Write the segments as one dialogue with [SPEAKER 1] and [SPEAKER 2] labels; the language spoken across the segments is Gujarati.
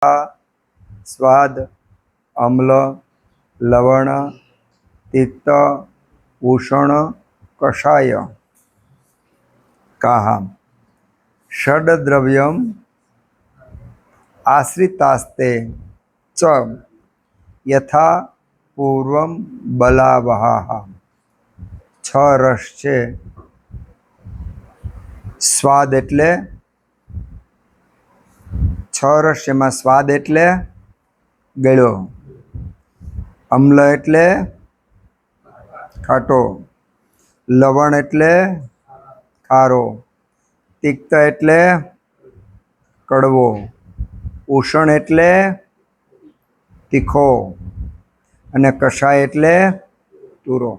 [SPEAKER 1] स्वाद अम्ल लवण तिक्त उषण कषाय काह षड्द्रव्यम आश्रितास्ते च यथा पूर्वम बलावहा छ रस छे। स्वाद एटले छ रस एमां स्वाद एटले गळ्यो, अम्ल एटले खाटो, लवण एटले खारो, तिक्त एटले कड़वो, उषण एटले तीखो अने कषाय एटले तूरो।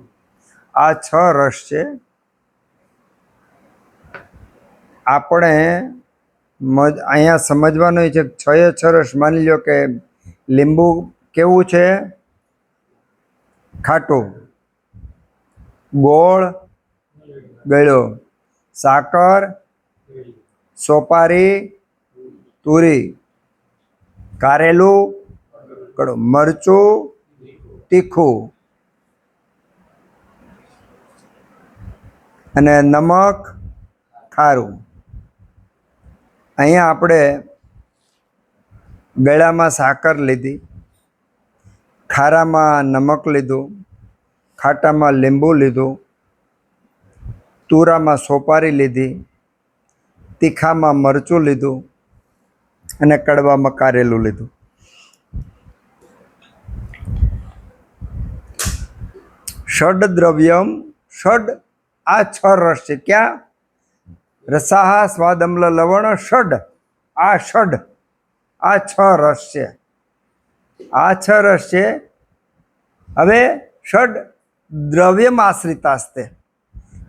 [SPEAKER 1] आ छ रस छे। આપણે અહીંયા સમજવાનું છે કે છએ છ રસ માની લ્યો કે લીંબુ કેવું છે? ખાટું, ગોળ ગળ્યો, સાકર સોપારી તુરી, કારેલું કડવું, મરચું તીખું અને નમક ખારું। અહીંયા આપણે ગળામાં સાકર લીધી, ખારામાં નમક લીધું, ખાટામાં લીંબુ લીધું, તુરામાં સોપારી લીધી, તીખામાં મરચું લીધું અને કડવામાં કારેલું લીધું। षड्द्रव्यम षड आ छ रस है। क्या? रसाहा स्वाद अम्ल लवण षड आ षड आ छ रस है। आ छ रस है। हवे षड द्रव्यम आश्रितास्ते।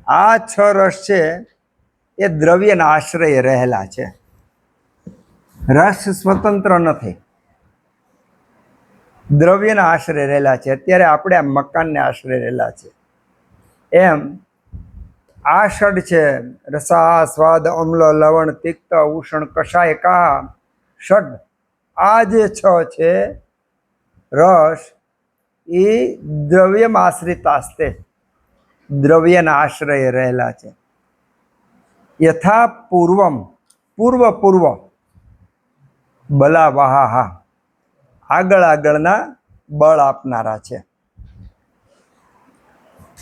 [SPEAKER 1] आ छ रस है ये द्रव्यना आश्रय रहेला छे। रस स्वतंत्र नथी, द्रव्यना आश्रय रहेला छे। अत्यारे आपणे आ मकानने आश्रय रहेला छे एम आ षड छे। रसा स्वाद अम्ल लवण तिक्त उषण कषाय का षड आ जे छ छे रस ई द्रव्यम आश्रितास्ते, द्रव्यना आश्रय रहेला छे। यथा पूर्वम पूर्व पूर्व बलावहा आगळ आगळना बळ आपनारा छे।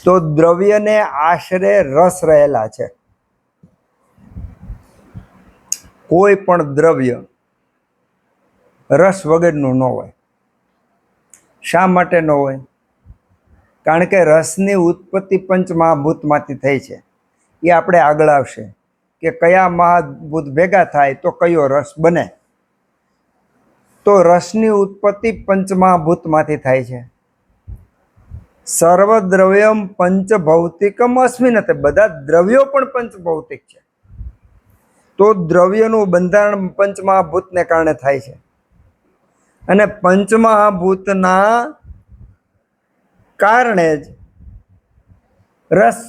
[SPEAKER 1] तो द्रव्य ने आश्रय रस रहेला छे। कोई पण द्रव्य रस वगरनु न होय। शा माटे न होय? कारण के रसनी उत्पत्ति पंचमहाभूतमांथी थई छे। ए आपणे आगळ आवशे के कया महाभूत भेगा थाय तो कयो रस बने। तो रसनी उत्पत्ति पंचमहाभूतमांथी थाय छे। सर्वद्रव्यम पंचभौतिकम अस्मिन्नते। बधा द्रव्यो पण पंचभौतिक छे। तो द्रव्यનું બંધારણ પંચમહાભૂતને કારણે થાય છે અને પંચમહાભૂતના કારણે જ રસ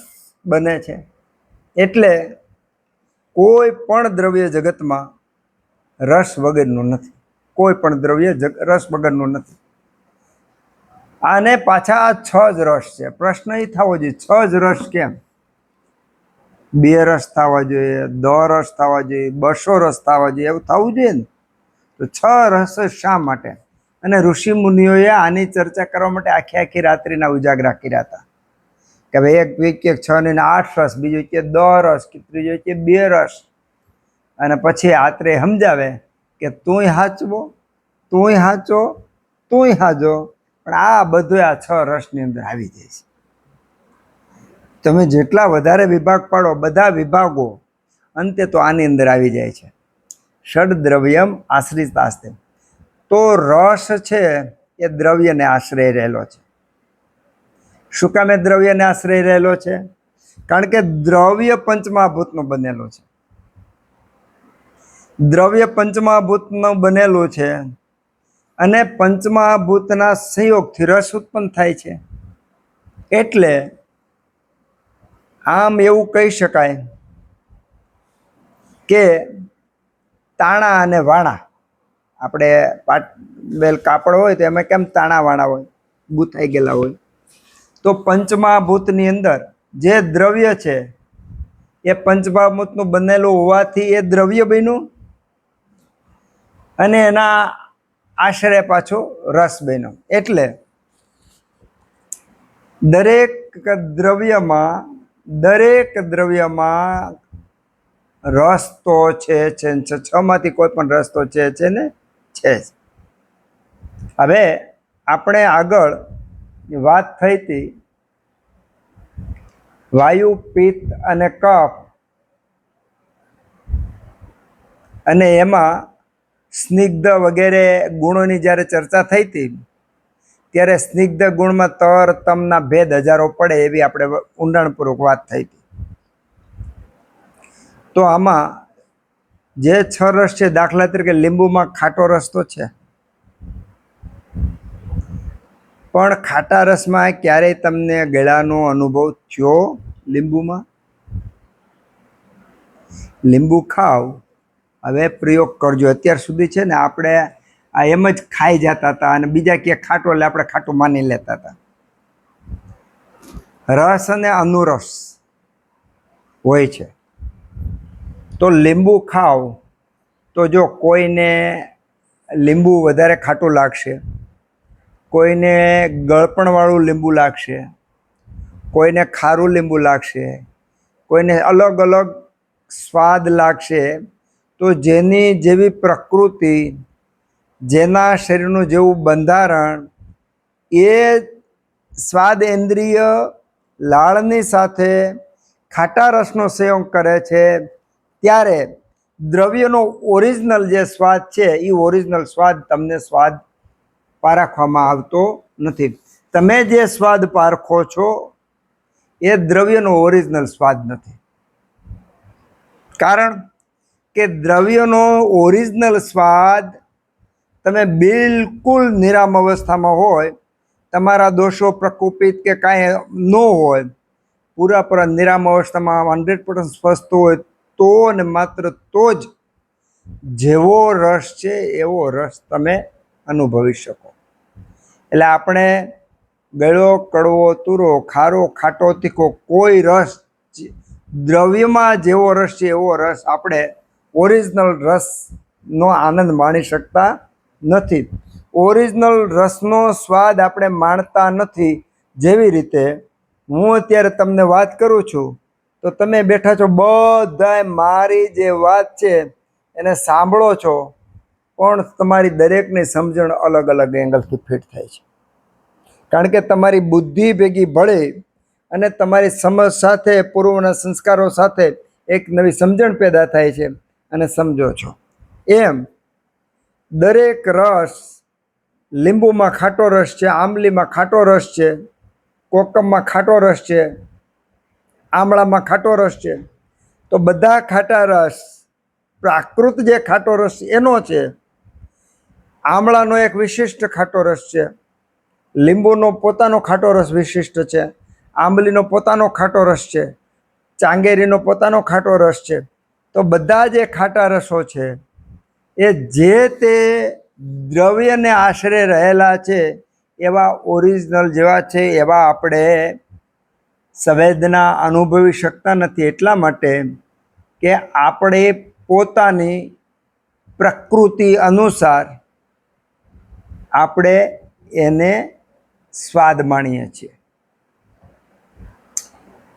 [SPEAKER 1] બને છે। એટલે કોઈ પણ દ્રવ્ય જગતમાં રસ વગરનું નથી। કોઈ પણ દ્રવ્ય રસ વગરનું નથી। आने पाछा छ ज रस है। प्रश्न ये थवो जोईए छ ज रस केम? 2 रस थवा जोईए, 10 रस थवा जोईए, 200 रस थवा जोईए, एवुं थवुं जोईए ने। तो 6 रस शा माटे? अने ऋषि मुनिओए आनी चर्चा करवा माटे आखी आखी रात्रिना उजागरा कर्या हता के भाई एक 6 ने 8 रस, बीजो के 10 रस, त्रीजो के 2 रस। अने पछी आत्रे समजावे के तूय हाचवो, तूय हाचो, तूय हाजो। पण आ बधुं आ छ रसनी अंदर आवी जाय छे। तमे जेटला वधारे विभाग पाडो बधा विभागो अंते तो आनी अंदर आवी जाय छे। षड्द्रव्यम आश्रितास्ते। तो रस छे ए द्रव्यने आश्रय रहेलो छे। शुं कामे द्रव्यने आश्रय रहेलो छे? कारण के द्रव्य पंचमहाभूतनो बनेलो छे। द्रव्य पंचमहाभूतनो बनेलो छे અને પંચમહાભૂતના સંયોગથી રસ ઉત્પન્ન થાય છે। એટલે આમ એવું કહી શકાય કે તાણા અને વાણા આપણે બેલ કાપડ હોય તો એમાં કેમ તાણાવાણા હોય, ગૂંથાઈ ગયેલા હોય. તો પંચમહાભૂતની અંદર જે દ્રવ્ય છે એ પંચમહાભૂતનું બનેલું હોવાથી એ દ્રવ્ય બન્યું, અને એના આશરે પાછો રસ બન્યો. એટલે દરેક દ્રવ્યમાં રસ તો છે છ માંથી કોઈ પણ રસ તો છે ને છે જ. હવે આપણે આગળ વાત થઈ હતી વાયુ, પિત્ત અને કફ, અને એમાં સ્નિગ્ધ વગેરે ગુણોની જ્યારે ચર્ચા થઈ હતી ત્યારે સ્નિગ્ધ ગુણમાં તર તમના ભેદ હજારો પડે એવી આપણે ઊંડાણપૂર્વક વાત થઈ હતી. તો આમાં જે 6 રસ છે, દાખલા તરીકે લીંબુમાં ખાટો રસ તો છે, પણ ખાટા રસમાં ક્યારેય તમને ગળાનો અનુભવ થયો? લીંબુમાં લીંબુ ખાવ, હવે પ્રયોગ કરજો. અત્યાર સુધી છે ને આપણે આ એમ જ ખાઈ જતા હતા અને બીજા ક્યાંક ખાટું એટલે આપણે ખાટું માની લેતા હતા. રસ અને અનુરસ હોય છે. તો લીંબુ ખાવ તો જો કોઈને લીંબુ વધારે ખાટું લાગશે, કોઈને ગળપણવાળું લીંબુ લાગશે, કોઈને ખારું લીંબુ લાગશે, કોઈને અલગ અલગ સ્વાદ લાગશે. તો જેની જેવી પ્રકૃતિ, જેના શરીરનું જેવું બંધારણ, એ સ્વાદ ઇન્દ્રિય લાળની સાથે ખાટા રસનો સેવન કરે છે ત્યારે દ્રવ્યનો ઓરિજિનલ જે સ્વાદ છે એ ઓરિજિનલ સ્વાદ તમને સ્વાદ પારખવામાં આવતો નથી. તમે જે સ્વાદ પારખો છો એ દ્રવ્યનો ઓરિજિનલ સ્વાદ નથી. કારણ કે દ્રવ્યનો ઓરિજિનલ સ્વાદ તમે બિલકુલ નિરામ અવસ્થામાં હોય, તમારા દોષો પ્રકોપિત કે કાંઈ ન હોય, પૂરા નિરામ અવસ્થામાં 100% સ્વસ્થ હોય તો ને માત્ર તો જ જેવો રસ છે એવો રસ તમે અનુભવી શકો. એટલે આપણે ગળો, કડવો, તુરો, ખારો, ખાટો, તીખો કોઈ રસ, દ્રવ્યમાં જેવો રસ છે એવો રસ આપણે ઓરિજિનલ રસનો આનંદ માણી શકતા નથી. ઓરિજિનલ રસનો સ્વાદ આપણે માણતા નથી. જેવી રીતે હું અત્યારે તમને વાત કરું છું તો તમે બેઠા છો, બધાય મારી જે વાત છે એને સાંભળો છો, પણ તમારી દરેકની સમજણ અલગ અલગ એંગલથી ફિટ થાય છે. કારણ કે તમારી બુદ્ધિ ભેગી ભળી અને તમારી સમજ સાથે, પૂર્વના સંસ્કારો સાથે એક નવી સમજણ પેદા થાય છે અને સમજો છો. એમ દરેક રસ, લીંબુમાં ખાટો રસ છે, આંબલીમાં ખાટો રસ છે, કોકમમાં ખાટો રસ છે, આમળામાં ખાટો રસ છે. તો બધા ખાટા રસ, પ્રાકૃત જે ખાટો રસ એનો છે. આમળાનો એક વિશિષ્ટ ખાટો રસ છે, લીંબુનો પોતાનો ખાટો રસ વિશિષ્ટ છે, આંબલીનો પોતાનો ખાટો રસ છે, ચાંગેરીનો પોતાનો ખાટો રસ છે. તો બધા જે ખાટા રસો છે એ જે તે દ્રવ્યને આશરે રહેલા છે એવા ઓરિજિનલ જેવા છે એવા આપણે સંવેદના અનુભવી શકતા નથી. એટલા માટે કે આપણે પોતાની પ્રકૃતિ અનુસાર આપણે એને સ્વાદ માણીએ છીએ.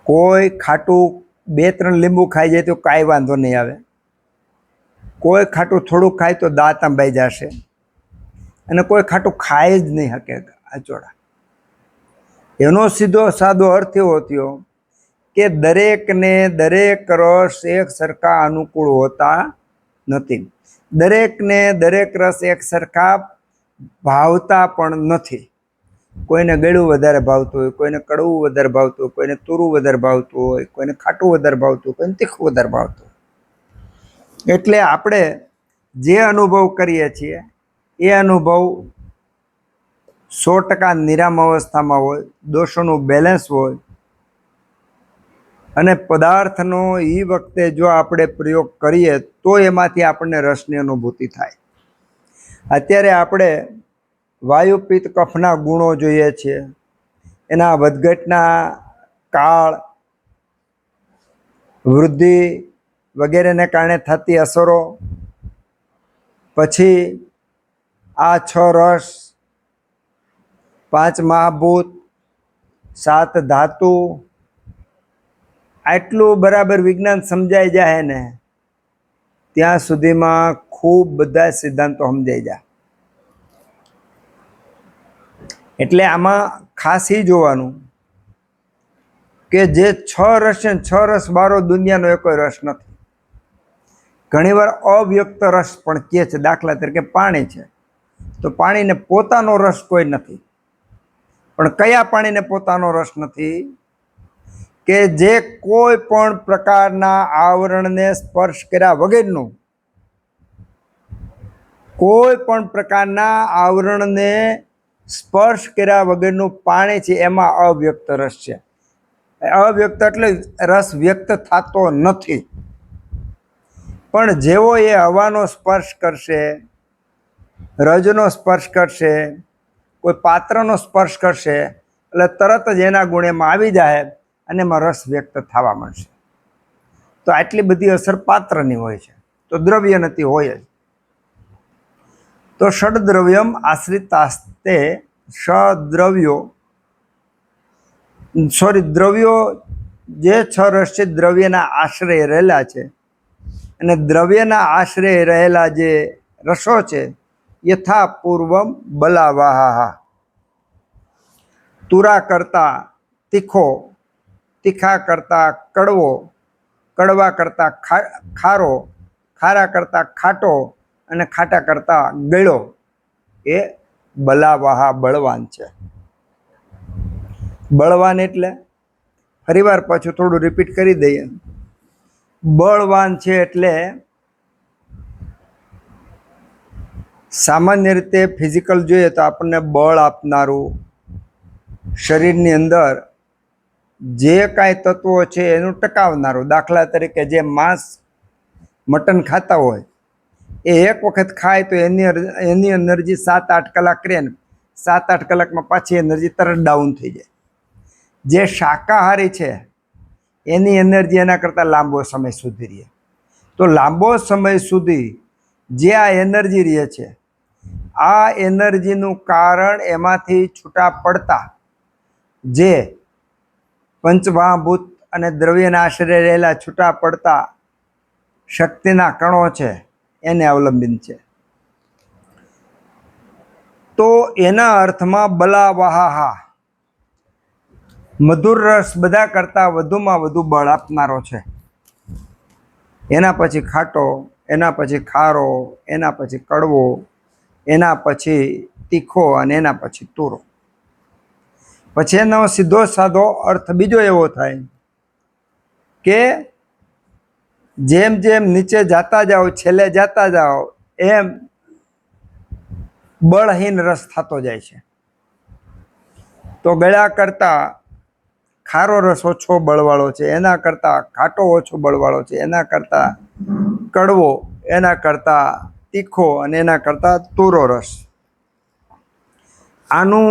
[SPEAKER 1] કોઈ ખાટું 2-3 લીંબુ ખાઈ જાય તો કાંઈ વાંધો નહીં આવે, કોઈ ખાટું થોડુંક ખાય તો દાંત અંબાઈ જશે, અને કોઈ ખાટું ખાઈ જ નહીં શકે આચોડા. એનો સીધો સાદો અર્થ એવો થયો કે દરેકને દરેક રસ એક સરખા અનુકૂળ હોતા નથી. દરેકને દરેક રસ એક સરખા ભાવતા પણ નથી. કોઈને ગળ્યું વધારે ભાવતું હોય, કોઈને કડવું વધારે ભાવતું હોય, કોઈને તુરું વધારે ભાવતું હોય, કોઈને ખાટું વધારે ભાવતું હોય, કોઈને તીખું વધારે ભાવતું હોય. એટલે આપણે જે અનુભવ કરીએ છીએ એ અનુભવ 100% નિરામ અવસ્થામાં હોય, દોષોનું બેલેન્સ હોય, અને પદાર્થનો એ વખતે જો આપણે પ્રયોગ કરીએ તો એમાંથી આપણને રસની અનુભૂતિ થાય. અત્યારે આપણે વાયુ પિત્ત કફના ગુણો જોઈએ છીએ, એના વધઘટના કાળ, વૃદ્ધિ વગેરેને કારણે થતી અસરો, પછી આ 6 રસ, 5 મહાભૂત, 7 ધાતુ, આટલું બરાબર વિજ્ઞાન સમજાઈ જાય ને ત્યાં સુધીમાં ખૂબ બધા સિદ્ધાંતો સમજાઈ જાય. એટલે આમાં ખાસ એ જોવાનું કે જે 6 રસ છે, 6 રસ બારો દુનિયાનો એકોય રસ નથી. ઘણીવાર અવ્યક્ત રસ પણ કહે છે. દાખલા તરીકે પાણી છે, તો પાણીને પોતાનો રસ કોઈ નથી. પણ કયા પાણીને પોતાનો રસ નથી? કે જે કોઈ પણ પ્રકારના આવરણને સ્પર્શ કર્યા વગરનું, કોઈ પણ પ્રકારના આવરણને સ્પર્શ કર્યા વગરનું પાણી છે, એમાં અવ્યક્ત રસ છે. અવ્યક્ત એટલે રસ વ્યક્ત થતો નથી. પણ જેવો એ હવાનો સ્પર્શ કરશે, રજનો સ્પર્શ કરશે, કોઈ પાત્રનો સ્પર્શ કરશે, એટલે તરત જ એના ગુણ એમાં આવી જાય અને એમાં રસ વ્યક્ત થવા મળશે. તો આટલી બધી અસર પાત્રની હોય છે, તો દ્રવ્ય નથી હોય જ. તો ષડદ્રવ્યમ આશ્રિતાસ્તે સદ્રવ્યો, દ્રવ્યો જે 6 રસ છે દ્રવ્યના આશ્રય રહેલા છે, અને દ્રવ્યના આશ્રય રહેલા જે રસો છે યથા પૂર્વમ બલાવાહા, તુરા કરતા તીખો, તીખા કરતા કડવો, કડવા કરતા ખારો, ખારા કરતા ખાટો, અને ખાટા કરતા ગળ્યો, એ બલાવાહા બળવાન છે. બળવાન એટલે ફરીવાર પાછું થોડું રિપીટ કરી દઈએ. બળવાન છે એટલે સામાન્ય રીતે ફિઝિકલ જોઈએ તો આપણને બળ આપનારું, શરીરની અંદર જે કાંઈ તત્વો છે એનું ટકાવનારું. દાખલા તરીકે જે માંસ, મટન ખાતા હોય એ એક વખત ખાય તો એની એનર્જી 7-8 કલાક રહે ને 7-8 કલાકમાં પાછી એનર્જી તરત ડાઉન થઈ જાય. જે શાકાહારી છે એની એનર્જી એના કરતાં લાંબો સમય સુધી રહે. તો લાંબો સમય સુધી જે આ એનર્જી રહે છે, આ એનર્જીનું કારણ એમાંથી છૂટા પડતા જે પંચમહાભૂત અને દ્રવ્યના આશ્રય રહેલા છૂટા પડતા શક્તિના કણો છે એને અવલંબિત છે. તો એના અર્થમાં બલાવાહા, મધુર રસ બધા કરતાં વધુમાં વધુ બળ આપનારો છે. એના પછી ખાટો, એના પછી ખારો, એના પછી કડવો, એના પછી તીખો, અને એના પછી તુરો. પછી એનો સીધો સાધો અર્થ બીજો એવો થાય કે જેમ જેમ નીચે જતા જાઓ, છેલ્લે જતા જાઓ, એમ બળહીન રસ થતો જાય છે. તો ગળ્યા કરતાં ખારો રસ ઓછો બળવાળો છે, એના કરતાં ખાટો ઓછો બળવાળો છે, એના કરતાં કડવો, એના કરતાં તીખો, અને એના કરતાં તુરો રસ. આનું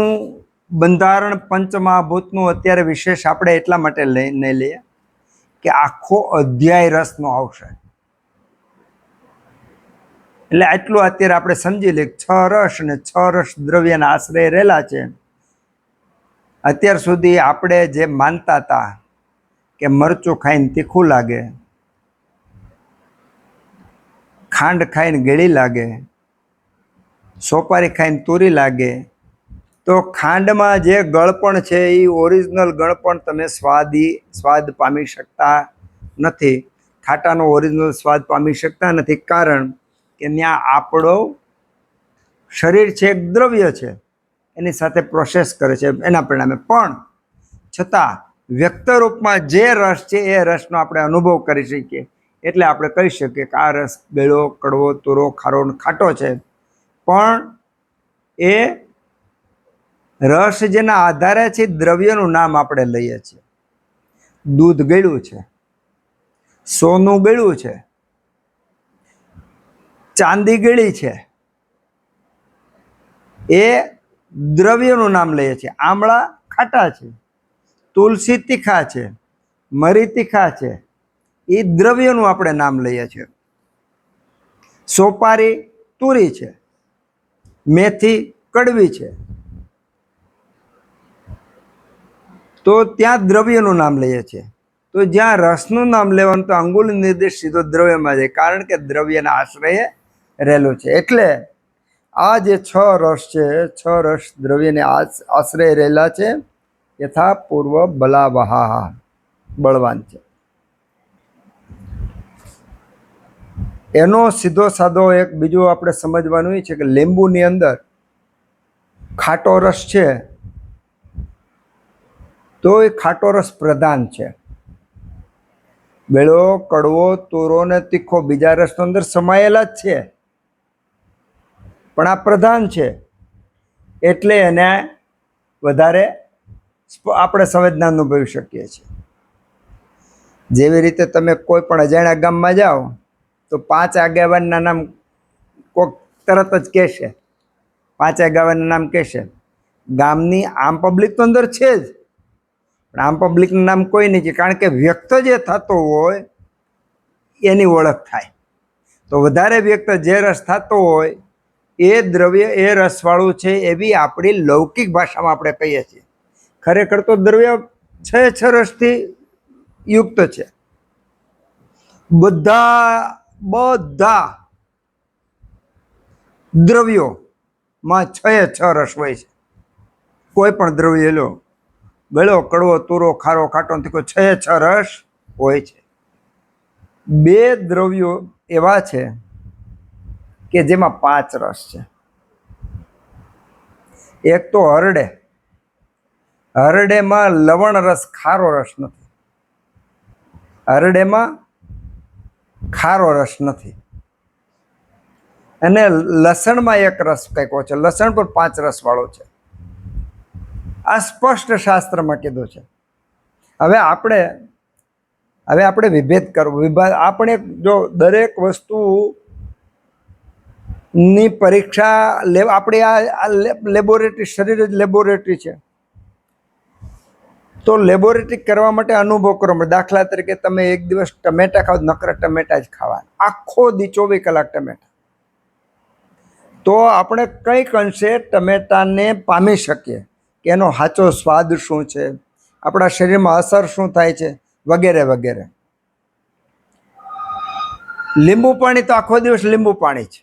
[SPEAKER 1] બંધારણ પંચમહાભૂતનું અત્યારે વિશેષ આપણે એટલા માટે નહીં લઈએ કે આખો અધ્યાય રસનો આવશે. એટલે આટલું અત્યારે આપણે સમજી લઈએ. 6 રસ અને 6 રસ દ્રવ્યના આશ્રય રહેલા છે. અત્યાર સુધી આપણે જે માનતા હતા કે મરચું ખાઈને તીખું લાગે, ખાંડ ખાઈને ગળી લાગે, સોપારી ખાઈને તુરી લાગે, તો ખાંડમાં જે ગળપણ છે એ ઓરિજિનલ ગળપણ તમે સ્વાદ પામી શકતા નથી. ખાટાનો ઓરિજિનલ સ્વાદ પામી શકતા નથી, કારણ કે ત્યાં આપણો શરીર છે એક દ્રવ્ય છે, એની સાથે પ્રોસેસ કરે છે એના પરિણામે. પણ છતાં વ્યક્ત રૂપમાં જે રસ છે એ રસનો આપણે અનુભવ કરી શકીએ. એટલે આપણે કહી શકીએ કે આ રસ ગળ્યો, કડવો, તુરો, ખારો, ખાટો છે. પણ એ રસ જેના આધારે છે દ્રવ્યનું નામ આપણે લઈએ છીએ. દૂધ ગળ્યું છે, સોનું ગળ્યું છે, ચાંદી ગળી છે, એ દ્રવ્યનું નામ લઈએ છીએ. આમળા ખાટા છે, તુલસી તીખા છે, મરી તીખા છે, એ દ્રવ્યનું આપણે નામ લઈએ છીએ. સોપારી તુરી છે, મેથી કડવી છે, તો ત્યાં દ્રવ્યનું નામ લઈએ છીએ. તો જ્યાં રસનું નામ લેવાનું તો અંગુલ નિર્દેશ સીધો દ્રવ્યમાં જાય, કારણ કે દ્રવ્યના આશ્રયે રહેલું છે. એટલે આ જે 6 રસ છે, 6 રસ દ્રવ્યને આશ્રય રહેલા છે. યથા પૂર્વ બલાવહા, બળવાન છે. એનો સીધો સાધો એક બીજું આપણે સમજવાનું એ છે કે લીંબુની અંદર ખાટો રસ છે, તો એ ખાટો રસ પ્રધાન છે. ગળ્યો, કડવો, તુરો ને તીખો બીજા રસનો અંદર સમાયેલા જ છે, પણ આ પ્રધાન છે એટલે એને વધારે આપણે સંવેદના અનુભવી શકીએ છીએ. જેવી રીતે તમે કોઈ પણ અજાણ્યા ગામમાં જાઓ તો 5 આગેવાનના નામ કોઈક તરત જ કહેશે, 5 આગેવાનના નામ કહેશે. ગામની આમ પબ્લિક તો અંદર છે જ, પણ આમ પબ્લિકનું નામ કોઈ નહીં, કારણ કે વ્યક્ત જે થતો હોય એની ઓળખ થાય. તો વધારે વ્યક્ત જે રસ થતો હોય એ દ્રવ્ય એ રસવાળું છે, એવી આપણી લૌકિક ભાષામાં આપણે કહીએ છીએ. ખરેખર તો દ્રવ્ય 6 રસથી યુક્ત છે. બધા દ્રવ્યોમાં 6 રસ હોય છે. કોઈ પણ દ્રવ્ય લો, ગળ્યો, કડવો, તુરો, ખારો, ખાટો, તીખો, 6 રસ હોય છે. 2 દ્રવ્યો એવા છે કે જેમાં 5 રસ છે. એક તો હરડે. હરડેમાં લવણ રસ, ખારો રસ નથી. હરડેમાં ખારો રસ નથી. અને લસણમાં એક રસ કંઈક છે, લસણ પણ 5 રસ વાળો છે. આ સ્પષ્ટ શાસ્ત્રમાં કીધું છે. હવે આપણે વિભેદ કરવો. આપણે જો દરેક વસ્તુની પરીક્ષા આપણી આ લેબોરેટરી, શરીર જ લેબોરેટરી છે. તો લેબોરેટરી કરવા માટે અનુભવ કરો. દાખલા તરીકે તમે એક દિવસ ટમેટા ખાવ, નકરા ટમેટા જ ખાવા, આખો દી 24 કલાક ટમેટા, તો આપણે કંઈક અંશે ટમેટાને પામી શકીએ કે એનો સાચો સ્વાદ શું છે, આપણા શરીરમાં અસર શું થાય છે, વગેરે વગેરે. લીંબુ પાણી તો આખો દિવસ લીંબુ પાણી છે,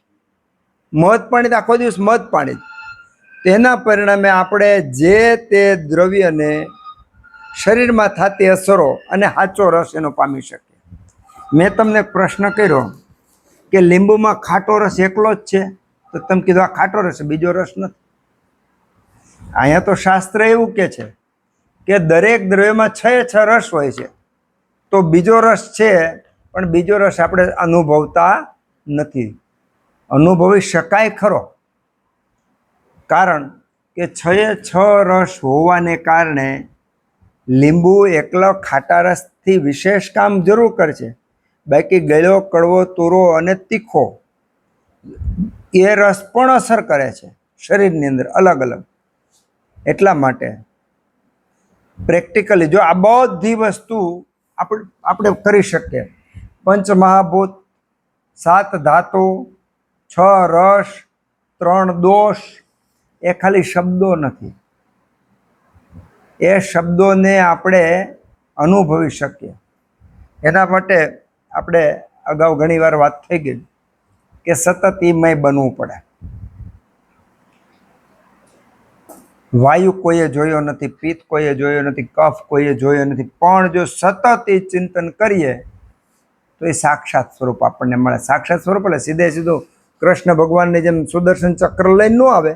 [SPEAKER 1] મધ પાણી તો આખો દિવસ મધ પાણી છે. તેના પરિણામે આપણે જે તે દ્રવ્યને શરીરમાં થતી અસરો અને સાચો રસ એનો પામી શકીએ. મેં તમને પ્રશ્ન કર્યો કે લીંબુમાં ખાટો રસ એકલો જ છે, તો તમે કીધું આ ખાટો રસ, બીજો રસ નથી. અહીંયા તો શાસ્ત્ર એવું કહે છે કે દરેક દ્રવ્યમાં 6 રસ હોય છે, તો બીજો રસ છે, પણ બીજો રસ આપણે અનુભવતા નથી. અનુભવી શકાય ખરો, કારણ કે 6 રસ હોવાને કારણે લીંબુ એકલો ખાટા રસથી વિશેષ કામ જરૂર કરશે, બાકી ગળ્યો, કડવો, તુરો અને તીખો એ રસ પણ અસર કરે છે શરીરની અંદર અલગ અલગ. એટલા માટે પ્રેક્ટિકલી જો આ બધી વસ્તુ આપણે કરી શકીએ, 5 મહાભૂત, 7 ધાતુ, 6 રસ, 3 દોષ, એ ખાલી શબ્દો નથી. એ શબ્દોને આપણે અનુભવી શકીએ. એના માટે આપણે અગાઉ ઘણી વાર વાત થઈ ગઈ કે સતત ઈમય બનવું પડે. વાયુ કોઈએ જોયો નથી, પિત્ત કોઈએ જોયો નથી, કફ કોઈએ જોયો નથી, પણ જો સતત એ ચિંતન કરીએ તો એ સાક્ષાત સ્વરૂપ આપણને મળે. સાક્ષાત સ્વરૂપ એટલે સીધું કૃષ્ણ ભગવાનની જેમ સુદર્શન ચક્ર લઈને ન આવે,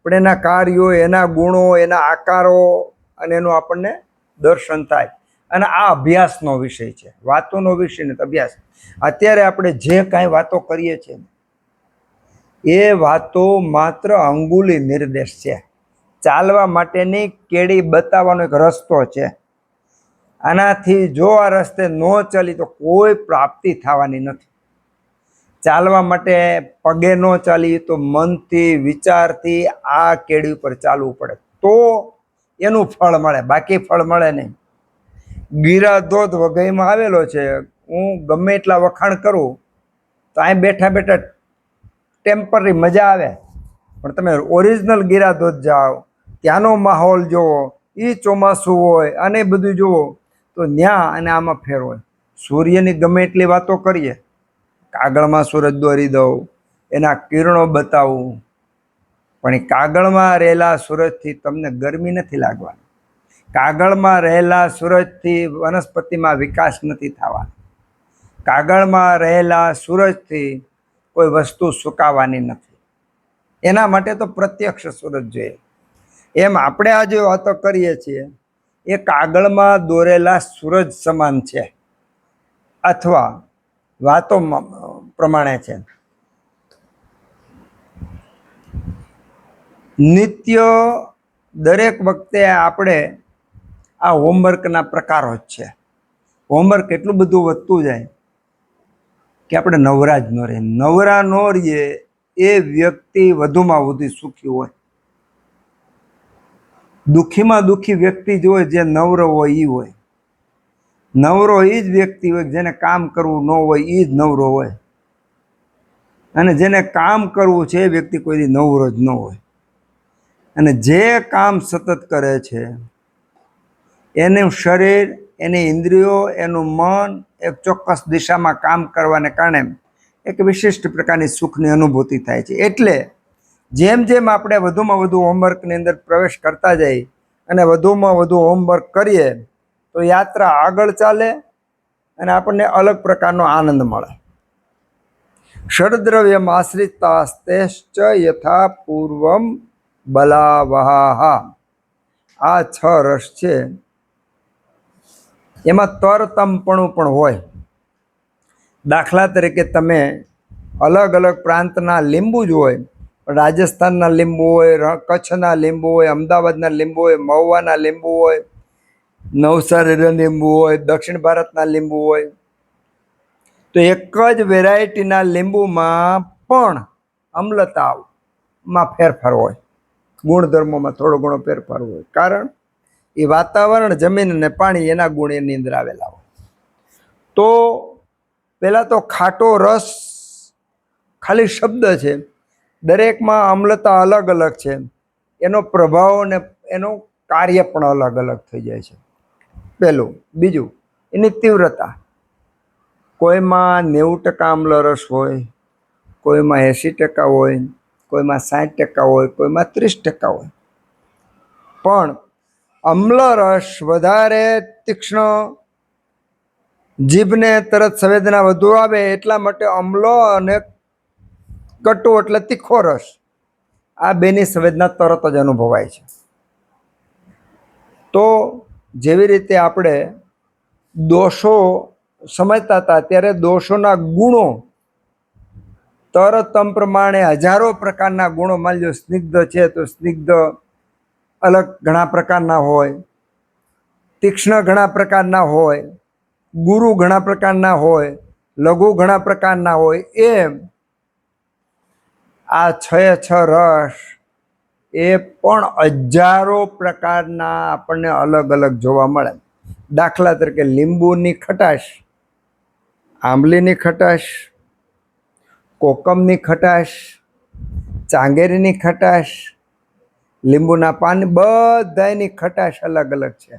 [SPEAKER 1] પણ એના કાર્યો, એના ગુણો, એના આકારો અને એનું આપણને દર્શન થાય. અને આ અભ્યાસનો વિષય છે, વાતોનો વિષય નથી, અભ્યાસ. અત્યારે આપણે જે કાંઈ વાતો કરીએ છીએ એ વાતો માત્ર અંગુલી નિર્દેશ છે. ચાલવા માટેની કેડી બતાવવાનો એક રસ્તો છે. આનાથી જો આ રસ્તે ન ચાલી તો કોઈ પ્રાપ્તિ થવાની નથી. ચાલવા માટે પગે ન ચાલી તો મનથી વિચારથી આ કેડી ઉપર ચાલવું પડે તો એનું ફળ મળે, બાકી ફળ મળે નહીં. ગીરા ધોધ વઘઈમાં આવેલો છે. હું ગમે એટલા વખાણ કરું તો અહીં બેઠા બેઠા ટેમ્પરરી મજા આવે, પણ તમે ઓરિજિનલ ગીરા ધોધ જાઓ, ત્યાંનો માહોલ જુઓ, એ ચોમાસું હોય અને બધું જુઓ તો ત્યાં અને આમાં ફેર હોય. સૂર્યની ગમે એટલી વાતો કરીએ, કાગળમાં સૂરજ દોરી દઉં, એના કિરણો બતાવું, પણ એ કાગળમાં રહેલા સૂરજથી તમને ગરમી નથી લાગવાની. કાગળમાં રહેલા સૂરજથી વનસ્પતિમાં વિકાસ નથી થવાનો. કાગળમાં રહેલા સૂરજથી કોઈ વસ્તુ સુકાવાની નથી. એના માટે તો પ્રત્યક્ષ સૂરજ જોઈએ. એમ આપણે આ જે વાતો કરીએ છીએ એ કાગળમાં દોરેલા સૂરજ સમાન છે અથવા વાતો પ્રમાણે છે. નિત્ય દરેક વખતે આપણે આ હોમવર્કના પ્રકારો જ છે. હોમવર્ક એટલું બધું વધતું જાય કે આપણે નવરા જ ન રહીએ. નવરા ન રહીએ એ વ્યક્તિ વધુમાં વધુ સુખી હોય. દુઃખીમાં દુઃખી વ્યક્તિ જ હોય જે નવરો હોય એ હોય. નવરો એ જ વ્યક્તિ હોય જેને કામ કરવું ન હોય એ જ નવરો હોય, અને જેને કામ કરવું છે એ વ્યક્તિ કોઈ નવરો જ ન હોય. અને જે કામ સતત કરે છે એનું શરીર, એની ઇન્દ્રિયો, એનું મન એક ચોક્કસ દિશામાં કામ કરવાને કારણે એક વિશિષ્ટ પ્રકારની સુખની અનુભૂતિ થાય છે. એટલે જેમ જેમ આપણે વધુમાં વધુ હોમવર્કની અંદર પ્રવેશ કરતા જઈએ અને વધુમાં વધુ હોમવર્ક કરીએ તો યાત્રા આગળ ચાલે અને આપણને અલગ પ્રકારનો આનંદ મળે. ષડદ્રવ્યમ આશ્રિતાસ્તેશ્ચ યથા પૂર્વમ બલાવહા. આ 6 રસ છે, એમાં તરતમપણું પણ હોય. દાખલા તરીકે તમે અલગ અલગ પ્રાંતના લીંબુ જ હોય, રાજસ્થાનના લીંબુ હોય, કચ્છના લીંબુ હોય, અમદાવાદના લીંબુ હોય, મહુવાના લીંબુ હોય, નવસારીના લીંબુ હોય, દક્ષિણ ભારતના લીંબુ હોય, તો એક જ વેરાયટીના લીંબુમાં પણ અમ્લતામાં ફેરફાર હોય, ગુણધર્મોમાં થોડો ઘણો ફેરફાર હોય. કારણ એ વાતાવરણ, જમીન અને પાણી એના ગુણ એની અંદર આવેલા હોય. તો પહેલાં તો ખાટો રસ ખાલી શબ્દ છે, દરેકમાં અમ્લતા અલગ અલગ છે, એનો પ્રભાવ અને એનું કાર્ય પણ અલગ અલગ થઈ જાય છે. પહેલું. બીજું, એની તીવ્રતા. કોઈમાં 90% અમ્લ રસ હોય, કોઈમાં 80% હોય, કોઈમાં 60% હોય, કોઈમાં 30% હોય. પણ અમ્લ રસ વધારે તીક્ષ્ણ, જીભને તરત સંવેદના વધુ આવે એટલા માટે અમ્લો, અને કટુ એટલે તીખો રસ, આ બેની સંવેદના તરત જ અનુભવાય છે. તો જેવી રીતે આપણે દોષો સમજતા હતા ત્યારે દોષોના ગુણો તરતમ પ્રમાણે હજારો પ્રકારના ગુણો, માની લો સ્નિગ્ધ છે તો સ્નિગ્ધ અલગ ઘણા પ્રકારના હોય, તીક્ષ્ણ ઘણા પ્રકારના હોય, ગુરુ ઘણા પ્રકારના હોય, લઘુ ઘણા પ્રકારના હોય. એમ આ 6 રસ એ પણ હજારો પ્રકારના આપણને અલગ અલગ જોવા મળે. દાખલા તરીકે લીંબુની ખટાશ, આંબલીની ખટાશ, કોકમની ખટાશ, ચાંગેરીની ખટાશ, લીંબુના પાન, બધાની ખટાશ અલગ અલગ છે.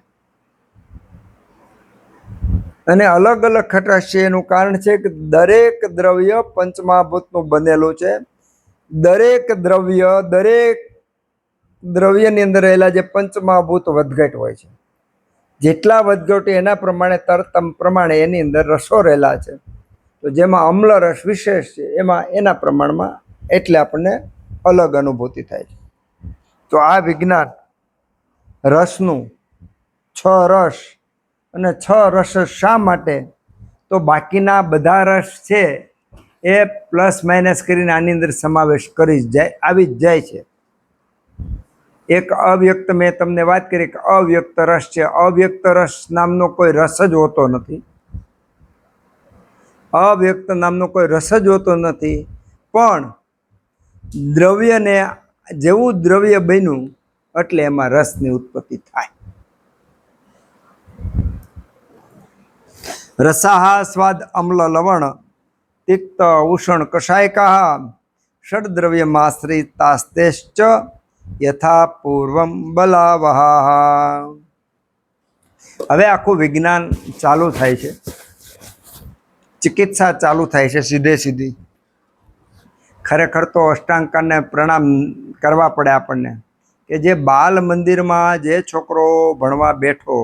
[SPEAKER 1] અને અલગ અલગ ખટાશ છે એનું કારણ છે કે દરેક દ્રવ્ય પંચમહાભૂતનું બનેલું છે. દરેક દ્રવ્યની અંદર રહેલા જે પંચમહાભૂત વધઘટ હોય છે, જેટલા વધઘટ એના પ્રમાણે તરતમ પ્રમાણે એની અંદર રસો રહેલા છે. તો જેમાં અમ્લ રસ વિશેષ છે એમાં એના પ્રમાણમાં એટલે આપણને અલગ અનુભૂતિ થાય છે. તો આ વિજ્ઞાન રસનું 6 રસ, અને 6 રસ શા માટે, તો બાકીના બધા રસ છે એ પ્લસ માઇનસ કરીને આની અંદર સમાવેશ કરી જ જાય, આવી જ જાય છે. એક અવ્યક્ત, મેં તમને વાત કરી કે અવ્યક્ત રસ છે. અવ્યક્ત રસ નામનો કોઈ રસ જ હોતો નથી. અવ્યક્ત નામનો કોઈ રસ જ હોતો નથી, પણ દ્રવ્યને જેવું દ્રવ્ય બન્યું એટલે એમાં રસની ઉત્પત્તિ થાય. રસાહા સ્વાદ અમ્લ લવણ તિક્ત ઉષણ કષાયકાહ ષડદ્રવ્યમાશ્રિતાસ્તેશ્ચ યથા પૂર્વમ બલાવહા. હવે આખું વિજ્ઞાન ચાલુ થાય છે, ચિકિત્સા ચાલુ થાય છે સીધે સીધી. ખરેખર તો અષ્ટાંગને પ્રણામ કરવા પડે આપણને કે જે બાલ મંદિરમાં જે છોકરો ભણવા બેઠો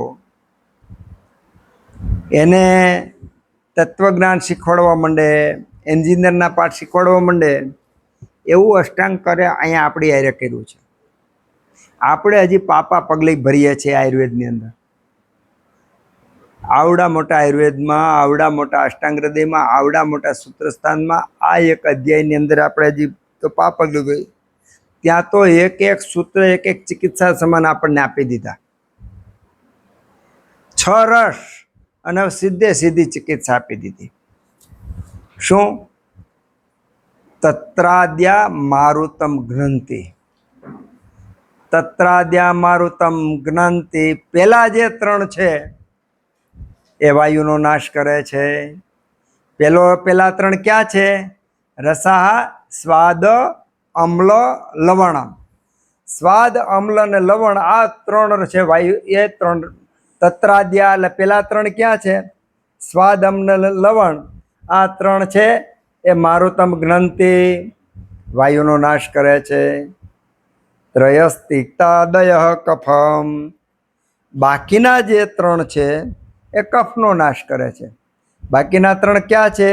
[SPEAKER 1] એને તત્વજ્ઞાન શીખવાડવા માંડે, એન્જિનિયરના પાઠ શીખવાડવા માંડે, એવું અષ્ટાંગ કરે અહીંયા આપણી હારે કર્યું છે. આપણે હજી પાપા પગલી ભરીએ છીએ આયુર્વેદની અંદર. આવડા મોટા આયુર્વેદમાં, આવડા મોટા અષ્ટાંગ હૃદયમાં, આવડા મોટા સૂત્રસ્થાનમાં આ એક અધ્યાયની અંદર આપણે હજી તો પગલું ગઈ. ત્યાં તો એક એક સૂત્ર, એક એક ચિકિત્સા સમાન આપણને આપી દીધા. 6 રસ અને સીધે સીધી ચિકિત્સા આપી દીધી. શું? તત્રાદ્યા મારુતમ ગ્રંથિ. તત્રાદ્યા મારુતમ ગ્રંથિ પેલા જે 3 છે એ વાયુનો નાશ કરે છે. પેલા 3 ક્યાં છે? રસાહ સ્વાદ અમ્લ લવણ. સ્વાદ અમ્લ અને લવણ આ 3 છે વાયુ. એ 3 તત્રાદ્યા એટલે પેલા 3 ક્યાં છે? સ્વાદ અમ્લ લવણ. આ 3 છે એ મારુતમ ગ્રંથિ વાયુનો નાશ કરે છે. ત્રયસ્તિક્તાદય કફમ. બાકીના જે 3 છે એ કફનો નાશ કરે છે. બાકીના 3 ક્યાં છે?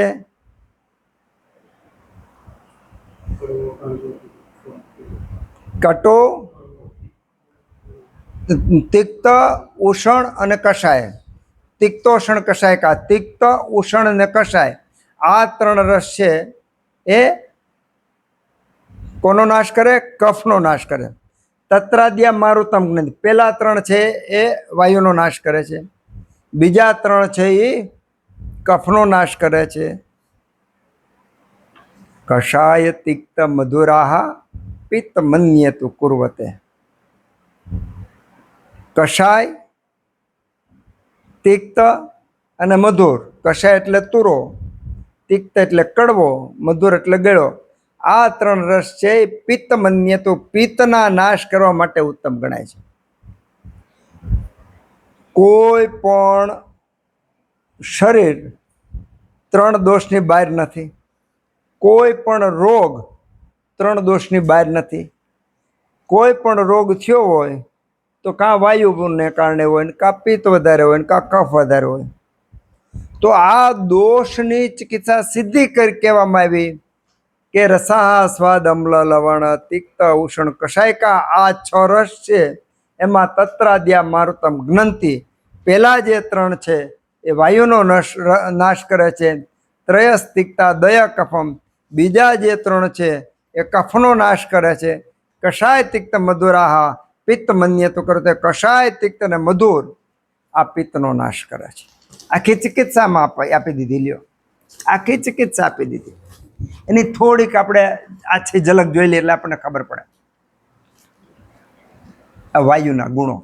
[SPEAKER 1] કટુ, તિક્ત, ઉષણ અને કષાય. તિક્તોષણ કષાય કા તિક્ત, ઉષણ અને કષાય આ 3 રસ છે એ કોનો નાશ કરે? કફનો નાશ કરે. તત્રાદ્યા મારુતમ ગ્રંથિ પેલા 3 છે એ વાયુનો નાશ કરે છે. બીજા 3 છે એ કફનો નાશ કરે છે. કષાય તિક્ત મધુરાહ પિત્ત મન્યેતુ કુર્વતે. કષાય, તિક્ત અને મધુર. કષાય એટલે તુરો, તિક્ત એટલે કડવો, મધુર એટલે ગળ્યો. આ 3 રસ છે એ પિત્ત મન્યેતુ પિત્તના નાશ કરવા માટે ઉત્તમ ગણાય છે. કોઈ પણ શરીર 3 દોષની બહાર નથી. કોઈ પણ રોગ 3 દોષની બહાર નથી. કોઈ પણ રોગ થયો હોય તો કાં વાયુને કારણે હોય ને કાં પિત્ત વધારે હોય ને કાં કફ વધારે હોય. તો આ દોષની ચિકિત્સા સિદ્ધિ કહેવામાં આવી કે રસાહ સ્વાદ અમ્લ લવણ તિક્ત ઉષણ કષાયકા આ 6 રસ છે એમાં તત્રાદ્યા મારુતમ ગ્રંથિ પેલા જે 3 છે એ વાયુનો નાશ કરે છે. ત્રયસ તિક્તા દય કફમ બીજા જે 3 છે એ કફનો નાશ કરે છે. કષાય તિક્ત મધુરાહ પિત્ત મન્યેતુ કરતે. કષાય તિક્ત અને મધુર આ પિત્તનો નાશ કરે છે. આખી ચિકિત્સામાં આપી દીધી. લ્યો, આખી ચિકિત્સા આપી દીધી. એની થોડીક આપણે આછી ઝલક જોઈ લઈએ એટલે આપણને ખબર પડે. આ વાયુના ગુણો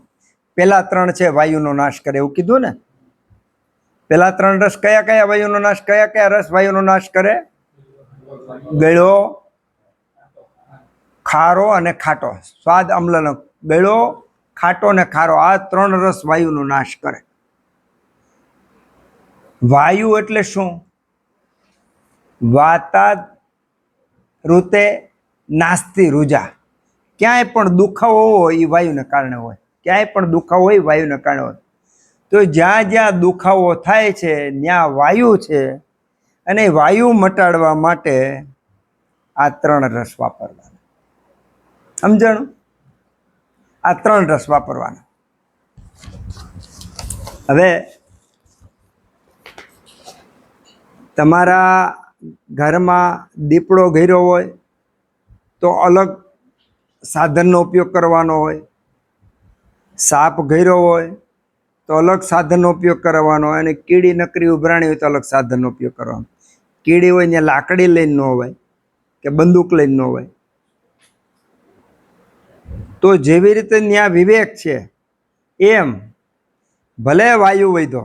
[SPEAKER 1] પેલા 3 છે વાયુનો નાશ કરે એવું કીધું ને. પેલા 3 રસ કયા કયા વાયુનો નાશ? કયા કયા રસ વાયુનો નાશ કરે? ગળ્યો, ખારો અને ખાટો. સ્વાદ અમ્લનો ગળ્યો, ખાટો અને ખારો આ 3 રસ વાયુનો નાશ કરે. વાયુ એટલે શું? વાતાદ ઋતે નાસ્તિ રુજા. ક્યાંય પણ દુખાવો હોય એ વાયુને કારણે હોય. ક્યાંય પણ દુખાવો હોય વાયુને કારણે હોય. તો જ્યાં જ્યાં દુખાવો થાય છે ત્યાં વાયુ છે અને વાયુ મટાડવા માટે આ 3 રસ વાપરવાના. સમજણ? આ 3 રસ વાપરવાના. હવે તમારા ઘરમાં દીપડો ઘેર્યો હોય તો અલગ સાધનનો ઉપયોગ કરવાનો હોય. સાપ ઘેર્યો હોય તો અલગ સાધનનો ઉપયોગ કરવાનો હોય. અને કીડી નકરી ઉભરાણી હોય તો અલગ સાધનનો ઉપયોગ કરવાનો. કીડી હોય ત્યાં લાકડી લઈને ન હોય કે બંદૂક લઈને ન હોય. તો જેવી રીતે ત્યાં વિવેક છે એમ ભલે વાયુ વૈધો